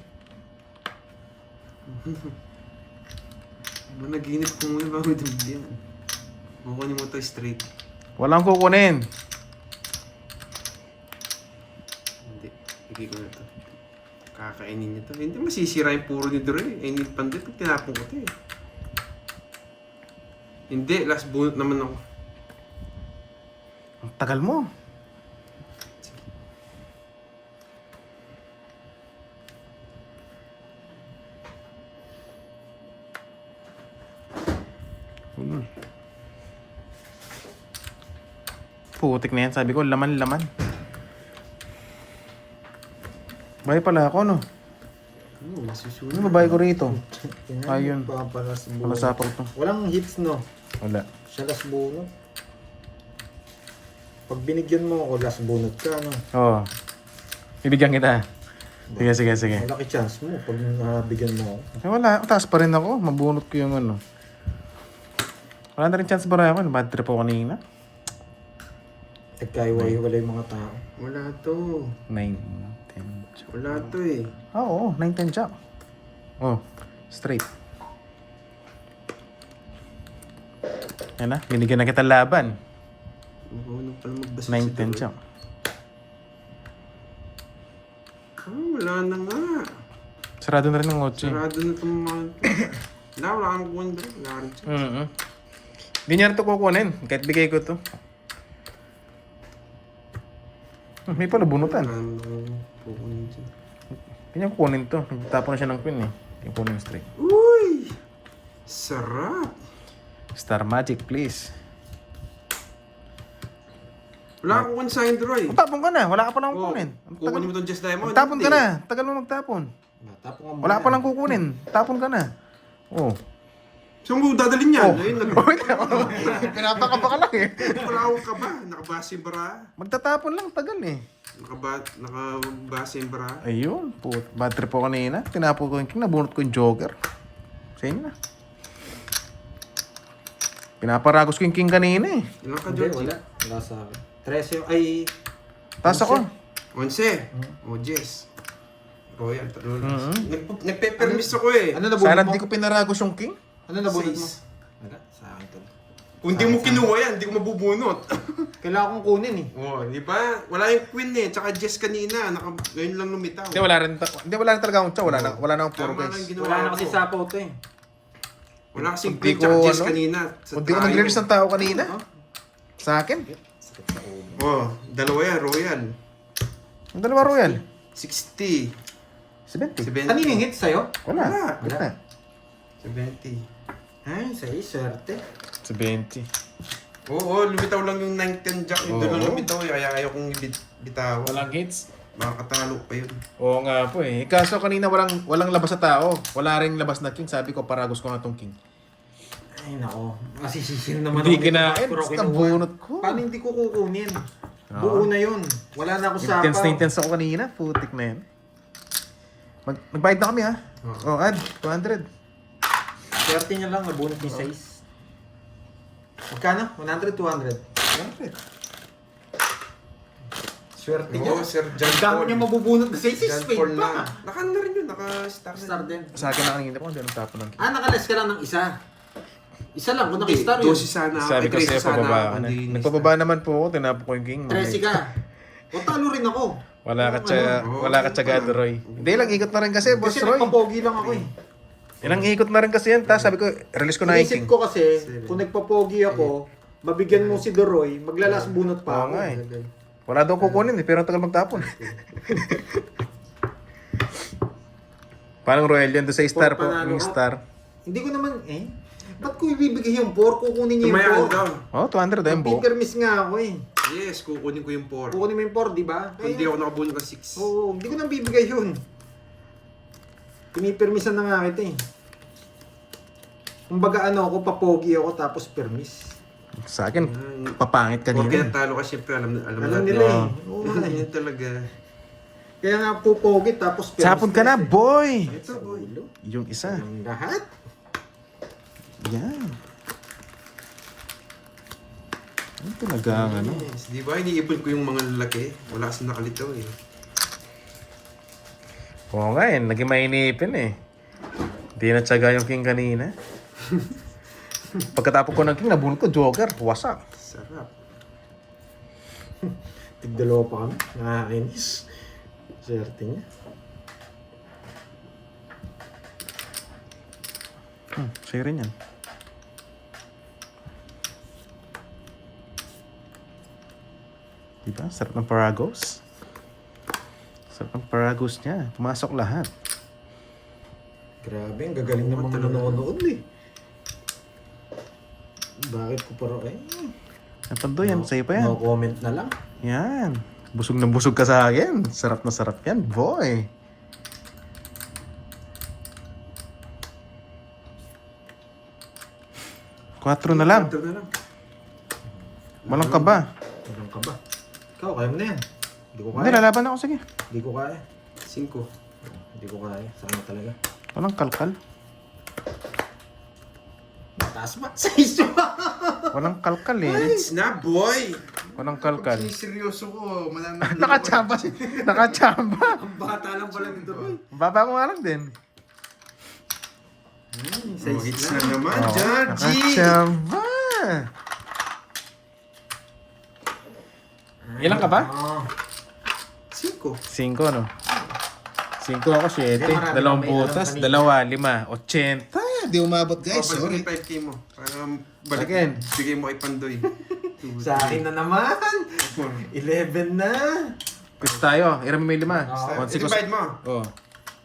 Managinip ko muna bago din yan. Kukunin mo to straight. Walang kukunin. Hindi. Bigay ko na to. Kakainin niya to. Hindi masisira yung puro ni Dre. Eh, hindi pandit. Pag tinapon ko to eh. Hindi. Last bunot naman ako. Ang tagal mo. Putik na yan. Sabi ko, laman-laman. Bahay pala ako, no? Masusunod. Ano babae ko rito? Ayun. Papalas bunot. Malasapaw to. Walang hits, no? Wala. Siya last bunot. Pag binigyan mo ako, last bunot ka, no? Oo. Bibigyan kita. Sige. Malaki chance mo pag bigyan mo ako. Eh, wala. Taas pa rin ako. Mabunot ko yung ano. Wala na rin chance para ako. Bad trip ako kanina. Nagkaiwa-iwala yung mga tao. Wala to. 9, 10. Wala to eh. Oo, 9, 10 jack. Oh, straight. Yan na. Binigyan na kita laban. Marunong pala magbasa 9, 10 jack. Wala na nga. Sarado na rin ng 8. Sarado na itong mga to. Wala kang kukunin doon. Wala rin siya. Hindi niya rin ito kukunin. Kahit bigay ko to. May pala bunutan. Wala naman akong kukunin siya. Hindi niya kukunin to. Nagtapon na siya ng queen eh. Yung kunin straight. Uy! Sarap! Star Magic, please. Wala akong kukunin sa akin, Troy. Magtapon ka na. Wala ka pa lang Oh, kukunin. kukunin mo itong Just Diamond. Magtapon ka Hindi. na. Tagal mo magtapon. Tapo nga muna. Wala pa lang kukunin. Tapon ka na. Oh. Saan mo dadalhin yan? Oh. Ayun, Pinapaka pa ka lang eh. Wala akong ka ba? Nakabase yung bra. Magtatapon lang. Tagal eh. Nakabase yung bra. Ayun. Bad trip po kanina. Tinapon ko yung king. Nabunot ko yung joker. Sa inyo na. Pinaparagos ko yung king kanina eh. Ilan ka, Hindi, George? wala. Wala sa akin. 13 ay... Taas ako. 11. O, Jess. Royal. Mhm. Nagpe-permis ako eh. Ano nabunot Sana mo? di ko pinaragos yung king. Ano nabunot mo? Size. Wala. Sa akin to. Kung di mo kinuha yan, di ko mabubunot. Kailangan kong kunin eh. Oh, di ba? Wala yung queen eh. Tsaka Jess kanina. Ngayon lang lumitaw. Hindi, wala rin talaga akong chow. Wala na akong puro Tama lang guys. ginawa Wala na kasi ko. sapaw to eh. Wala kasing Hindi queen tsaka ko, Jess ano? kanina. Kung di ko nag-release ng tao kanina. Sa akin. Sakit sa ulo. Oh, dalawa yan, Royal. Ang dalawa royal. 60. 70. 70. Kanino yung hit sa'yo? Wala. Wala. Gitna. 70. Ay, sa'yo, swerte. 70. Oo, lumitaw lang yung 9-10 jack. Yung doon lang Oo. lumitaw eh. Kaya ayaw kong bitawan. Walang hits. Makakatalo pa yun. Oo nga po eh. Kaso kanina walang labas sa tao. Wala ring labas na king. Sabi ko, paragos ko nga tong king. Ay, nako. Masisisihin naman Hindi ako. kinain. Pero Basta kinuha. bunot ko. Paano hindi ko kukunin? Oo. Buo na yun. Wala na ako sa Intense na intense ako kanina. Putik na yan. Magbayad na kami ha. Oh, add. 200. Swerte niya lang, nabunot ni size. Magkano? 100, 200. 200. Swerte niya. Oo, Sir John Ang dami Paul. niya mabubunot na size. John Spade Paul pa. na. Naka na rin yun. Naka-star Star din. Sa akin na kanina po. Hindi nang tapon ng king. Ah, nakales ka lang ng isa. Isa lang, kung Hindi, naka-star yun. 12 sana. Sabi ko sa'yo, pababa ka na. Nagpababa naman po ako. Tinapo ko yung king. 13 ka. O talo rin ako. Wala ka Oo, tsagado, Roy. Hindi lang, ikot na rin kasi, boss Kasi Roy. nagpapogi lang ako eh. Ilang ikot na rin kasi yan. Tapos sabi ko, release ko na yung Inisip king. ko kasi, kung nagpapogi ako, mabigyan mo si Doroy, maglalas bunot pa Oo ako. nga eh. Wala daw kukunin eh, pero ang tagal magtapon. Parang Royal yan doon sa star po. Panalo Yung ko. star. Hindi ko naman, ba't ko ibibigay yung 4? Kukunin niya Tumayaan yung 4. daw. Oh, 200 ayun po. Pipermiss nga ako eh. Yes, kukunin ko yung 4. Kukunin mo yung 4, di ba? Kung hindi ako nakabunod ng 6. Oo, hindi ko nang bibigay yun. Pinipermisan na nga kita eh. Kumbaga ano ako, papogi ako tapos permis. Sa akin, papangit Porque kanina. natalo ka siyempre, alam Alam natin. nila eh. Oo. Oo nga eh. Yun talaga. Kaya nga pupogi tapos permis. Sapod ka na, boy! Ito, boy. Yung isa. Ang lahat. Yan. Ano talaga ang ano? Yes, di ba? Iniipon ko yung mga lalaki. Wala kasi nakalitaw eh. Oo nga eh, naging mainipin eh. Hindi na tsaga yung king kanina. Pagkatapos ko ng king, nabunod ko, joker, wasak. Sarap. Tigdalawa pa kami. Nakakainis. Swerte niya. Sa'yo rin yan. Diba? Sarap ng Paragos. Sarap ng Paragos niya. Pumasok lahat. Grabe, ang gagaling ng mga nanonood eh. Bakit ko parang Napando yan, sa'yo pa yan. no comment na lang. Yan. Busog na busog ka sa akin. Sarap na sarap yan, boy. Quatro na lang. Ito na lang. Walang ka ba? Walang ka ba? Ikaw, kaya mo na yan. Hindi ko Hindi, kaya. lalaban ako. Sige. Hindi ko kaya. 5. Hindi ko kaya. Sana talaga. Walang kalkal. Mataas ba? Sa iso. Walang kalkal eh. It's na, boy! Walang kalkal. Seryoso ko. Mananalo. Nakachamba si... Nakachamba. Ang bata lang pala nito. Baba ko nga lang din. Sa Oh, hits na isla. naman. Oh, Dyan, G! nakachamba. Ilan ka ba? Oh. 5. 5, no? 5 ako, 7. Hindi, marami Dalawang pa may alam butas, kanina. 2, 5, 80. Di umabot guys, Papal sorry. 5K mo. Para Again. balik. Bigay mo kay Pandoy. Sa akin na naman. 11 na. Quiz tayo, irami mo yung 5. Oh. Divide mo. Oh.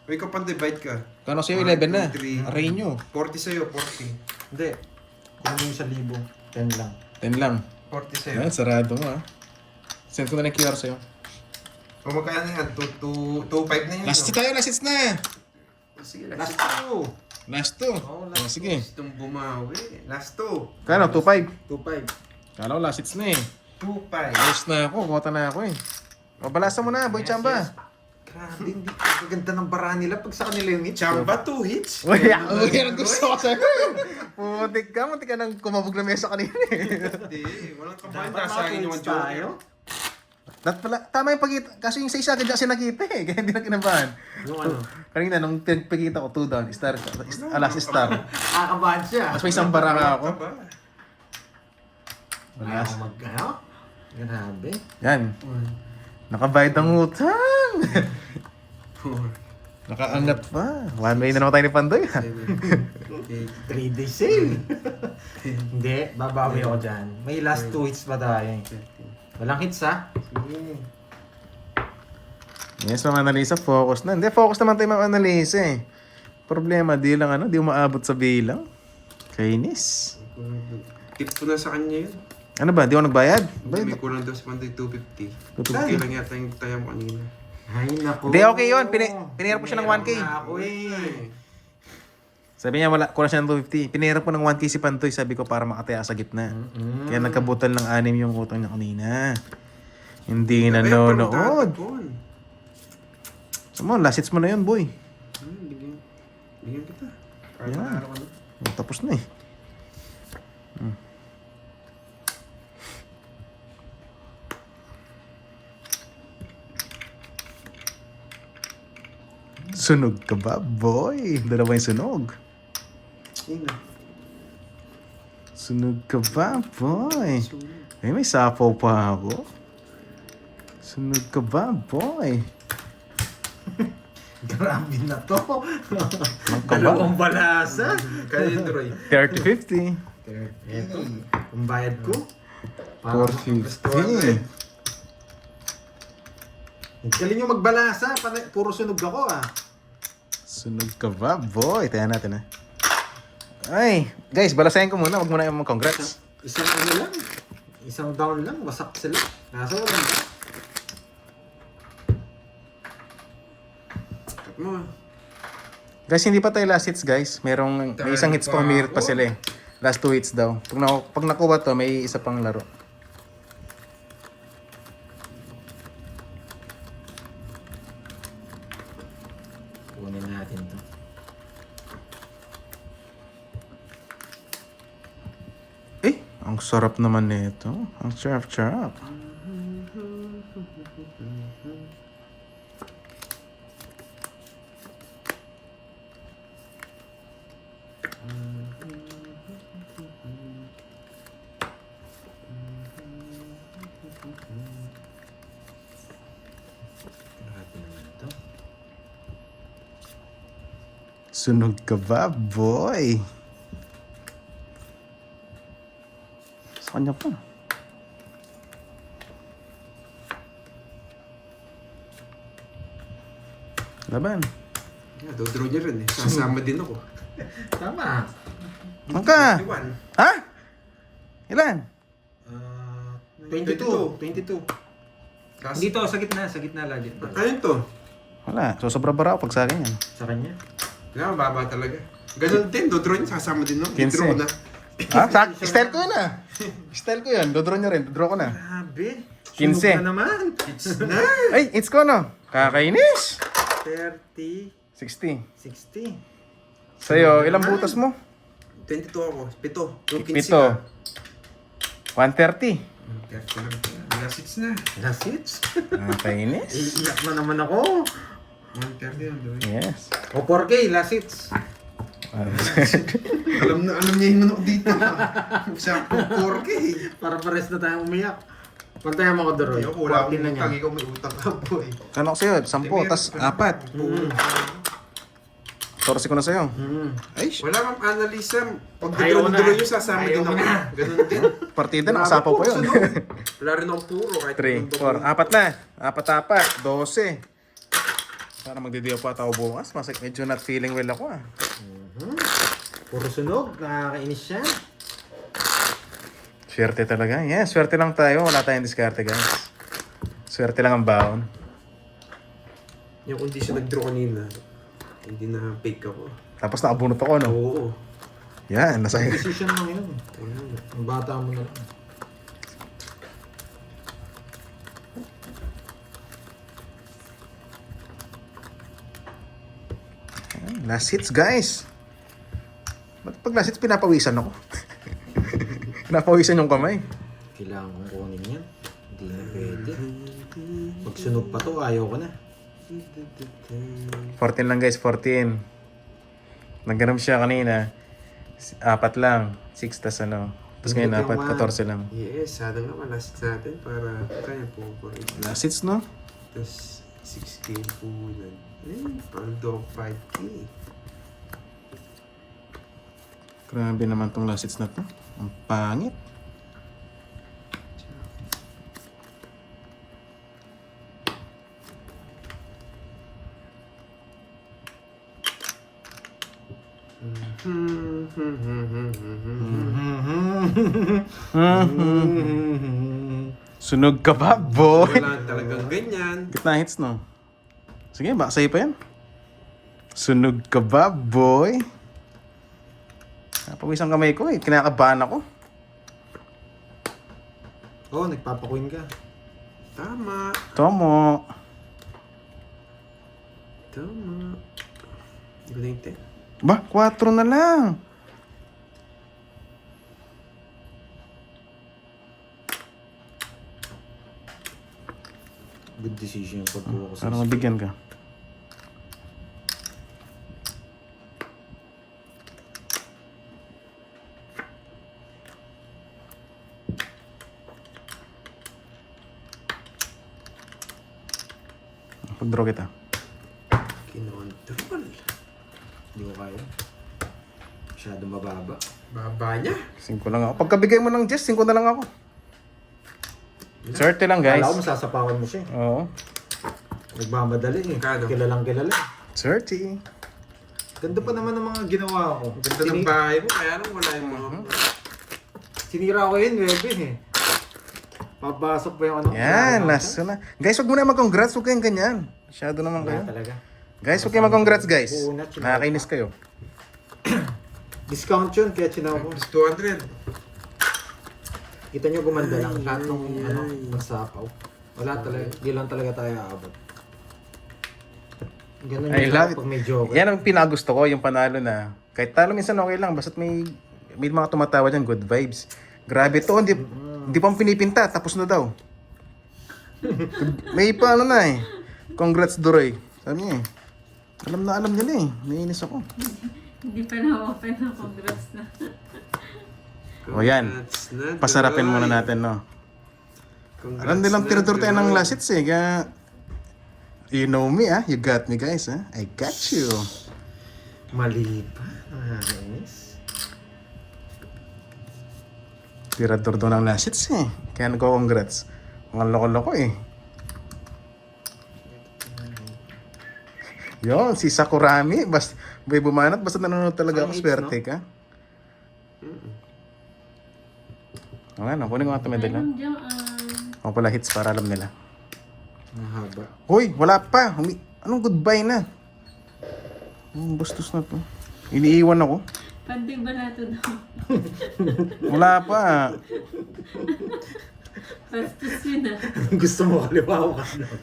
Uy, ikaw Pandoy, divide ka. Kano sa'yo, 11 na. 1, 2, 3. Aray nyo. 40 sa'yo, 40. Hindi. Kung mo yung 1,000. 10 lang. 10 lang. 40 sa'yo. Ayan, sarado mo ah. Send ko na ng QR sa'yo. O magkano yan? 2.5 na yun. Last no? tayo, last hits na. Sige, Last last 2. Last 2. Oh, Oh, sige. Gustong bumawi. Last 2. Kano, 2-5. 2,500. Kala ko last hits na eh. 2.5. Ayos na ako, kota na ako eh. O, balasa mo na, boy chamba. Grabe, hindi. Ang ganda ng bara nila pag sa kanila yung hits. Chamba 2 hits. Uy, yan ang gusto ko sa'yo. Putik ka, muntik ka nang kumabog na mesa kanina eh. Hindi, walang kabahan. Dapat Nasa akin yung mga joker. Tama yung pagkita, kasi yung sa isa agad kasi nakita eh, kaya hindi na kinabahan. Yung ano? Kanina, nung pagkita ko, 2 down, star, alas star. Kakabahan siya. Mas may isang baraka ako. Kaba. Wala akong mag-ano? Grabe. Yan. Nakabayad ang utang. 4. Nakaangat pa. One way na naman tayo ni Pandoy. 7. 3 day sale. Hindi, babawi ako dyan. May last 2 hits pa tayo. Walang hits ha? Yes, Ma'am Annalisa, focus na. Hindi, focus naman tayo, Ma'am Annalisa eh. Problema, di lang ano, di umaabot sa bilang. Kainis. Tip ko na sa kanya yun. Ano ba, di ako nagbayad? May Bayad. kulang daw sa Monday 250. 250. 250 lang yata yung tayo mo kanina. Ay, naku. Hindi, okay yun. Pinirap ko siya ng 1K. Pinirap na ako eh. Sabi niya, wala, kulang siya ng 250. Pinirap ko ng 1K si Pantoy, sabi ko, para makataya sa gitna. Kaya nagkabutal ng 6 yung utang niya kanina. Hindi nanonood. Samo, last hits mo na yun, boy. Bigyan kita. Yan. Araw ka na. Tapos na eh. Sunog ka ba, boy? Dalawa yung sunog. Yun na. Sunog ka ba, boy? Eh, may sapaw pa ako. Sunog ka ba, boy? Grabe na to. Sunog ka ba? Dalawang balasa. Kaya yun, Roy. 30-50. Eto, ang bayad ko. 450. Galing yung magbalasa. Puro sunog ako ah. Sunog ka ba, boy? Tayo natin, ha? Ay, guys, balasahin ko muna. Huwag muna yung congrats. Isang ano lang. Isang down lang. Wasak sila. Nasa walang ba? Cut mo. Guys, hindi pa tayo last hits, guys. May isang hits pa, umirit pa sila eh. Last 2 hits daw. Pag nakuha to, may isa pang laro. Kunin natin to. Eh, ang sarap naman nito. Ang charap-charap. Grabe naman to. Sunog ka ba, boy? Sa kanya pa. Laban. Yeah, dodraw niya rin eh. Sasama din ako. Tama. Mangka! 21. Ha? Ilan? 22. 22. Kasi, Dito, sa gitna. Sa gitna lagi. ano to? Wala. So, sobra-bara ako pag sa akin yan. Sa kanya. Kaya mababa talaga. Ganun din, dodraw niya. Sasama din ako. 15. Dodraw na. Ha? Style ko yun ah. Style ko yun. Dodraw niya rin. Dodraw ko na. Grabe. 15. Sunog na naman. It's na. Ay, it's ko no. Kakainis. 30. 60. 60. Sa'yo, ilang butas mo? 22 ako. 7. Pito. 130. 30 lang. Last hits na. Last hits. Kakainis. Iiyak na naman ako. 130 lang, Doy. Yes. O 4K, last hits. Alam niya yung manok dito. Siya po 4K. Para pares na tayong umiyak. Pantayan mo ko, Doroy. Ayoko, wala 14 akong na utang. niya. Ikaw may utang ka po eh. Kano ko sa'yo? 10, tas 4. 14 ko na sa'yo. Ay, Wala ma'am, Annalisa. Pag Ayaw na. dulo yung sasama Ayaw din ako. na. Ganun din. partida na. Kasapaw pa yun. Wala rin akong puro. Kahit 3, 4, 4 na. 4, 12. Para magdidiyo pa tao bukas. Medyo not feeling well ako ah. Puro sunog. Nakakainis siya. Swerte talaga. Yeah, swerte lang tayo. Wala tayong diskarte, guys. Swerte lang ang baon. Yung condition nag-draw kanina, hindi na fake ako. Tapos nakabunot ako, no? Oo. Yan, nasa Decision lang yun. Ayun. Ang bata mo na lang. last hits, guys. Ba't pag last hits, pinapawisan ako? Pinapawisan yung kamay. Kailangan kong kunin yan. Hindi na pwede. Pag sunog pa to, ayaw ko na. 14 lang, guys. 14. Nagganap siya kanina. 4 lang. 6 tas ano. Tapos ngayon, 14 lang. Yes, sana nga malast natin para kaya po for it. Last hits, no? Tapos 6K po yan. Parang dog 5K. Grabe naman tong last hits na to. Ang pangit. Sunog ka ba, boy? Wala talagang ganyan. Gitna hits, no? Sige, baka sa'yo pa yan. Sunog ka ba, boy? Napawis ang kamay ko eh. Kinakabahan ako. Oo, nagpapakuin ka. Tama. Tomo. Tama. Hindi ko na yung 10. Ba, 4 na lang. Good decision yung pagkuha ko sa Para mabigyan ka. Pag-draw kita. Kinontrol. Hindi ko kaya. Masyado mababa. Baba niya. 5 lang ako. Pagkabigay mo ng Jess, 5 na lang ako. 30 lang, guys. Kala ko masasapawan mo siya eh. Oo. Nagmamadali eh. Kano? Kilalang kilala. 30. Ganda pa naman ng mga ginawa ko. Ganda ng bahay mo, kaya lang wala yung mga... Sinira ko yun, Webe eh. Papasok pa yung ano. Yan, last na. Guys, huwag mo na mag-congrats. Huwag kayong ganyan. Masyado naman kayo. Wala talaga. Guys, huwag kayong mag-congrats, guys. Buunat, sinama. Nakakainis kayo. Discount yun, kaya chinaw ko. Plus 200. Kita nyo gumanda lang. Lahat ng ano, magsapaw. Wala talaga. Di lang talaga tayo aabot. Ganun I yung love it. pag may joker. Yan ang pinagusto ko, yung panalo na. Kahit talo minsan okay lang, basta't may mga tumatawa dyan, good vibes. Grabe to, hindi pa pinipinta, tapos na daw. May pa ano na eh. Congrats, Doroy. Sabi niya eh. Alam niya na eh. Naiinis ako. Hindi pa na-open na. Congrats na. O yan. Congrats na, Pasarapin Duroy. muna natin, no? Congrats Alam nilang na, tinuturo tayo ng Duroy. lasits eh. Kaya, you know me ah. You got me guys ah. I got you. Mali pa. Nakakainis. Tirador daw ng lasits eh. Kaya nagko-congrats. Mga loko-loko eh. Yon, si Sakurami. May bumanat. Basta nanonood talaga ako. Hits, Swerte ka. O nga, kunin ko nga ito medal. Meron dyan, O pala hits para alam nila. Mahaba. Hoy, wala pa. Anong goodbye na? Bastos na to. Iniiwan ako. panding ba nato daw? Wala pa. Bastos yun ah. Gusto mo kaliwa o kanan?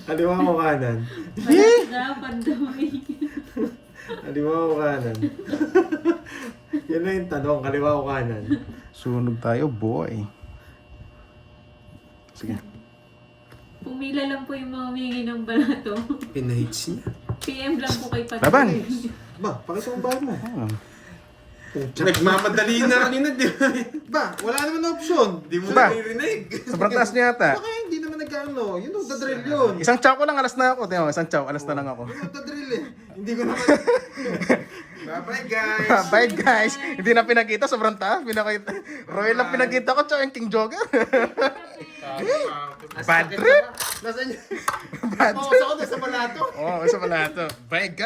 Kaliwa o kanan? Balat daw, pandoy. Kaliwa o kanan? Yan na yung tanong, kaliwa o kanan? Sunog tayo, boy. Sige. Pumila lang po yung mga humingi ng balato. Pinahits niya. PM lang po kay Pandoy. Laban. Ba, pakita mo ba mo? Ah. Nagmamadali na kanina, di ba? Ba, wala naman na option. Di mo Ba? na narinig. Sobrang taas niya yata. Baka hindi naman nagkaano. Yun ang dadrill yun. Isang chow ko lang, alas na ako. Tingnan mo, isang chow, alas na lang ako. Yun ang dadrill eh. Hindi ko naman... Bye-bye, guys. Bye guys! Hindi na pinakita, sobrang taas. Pinakita. Royal lang pinakita ko, chow yung King Joker. Bad trip! Nasaan yun? Bad Pause ako doon sa balato. Oo, isa pala ito. Bye guys!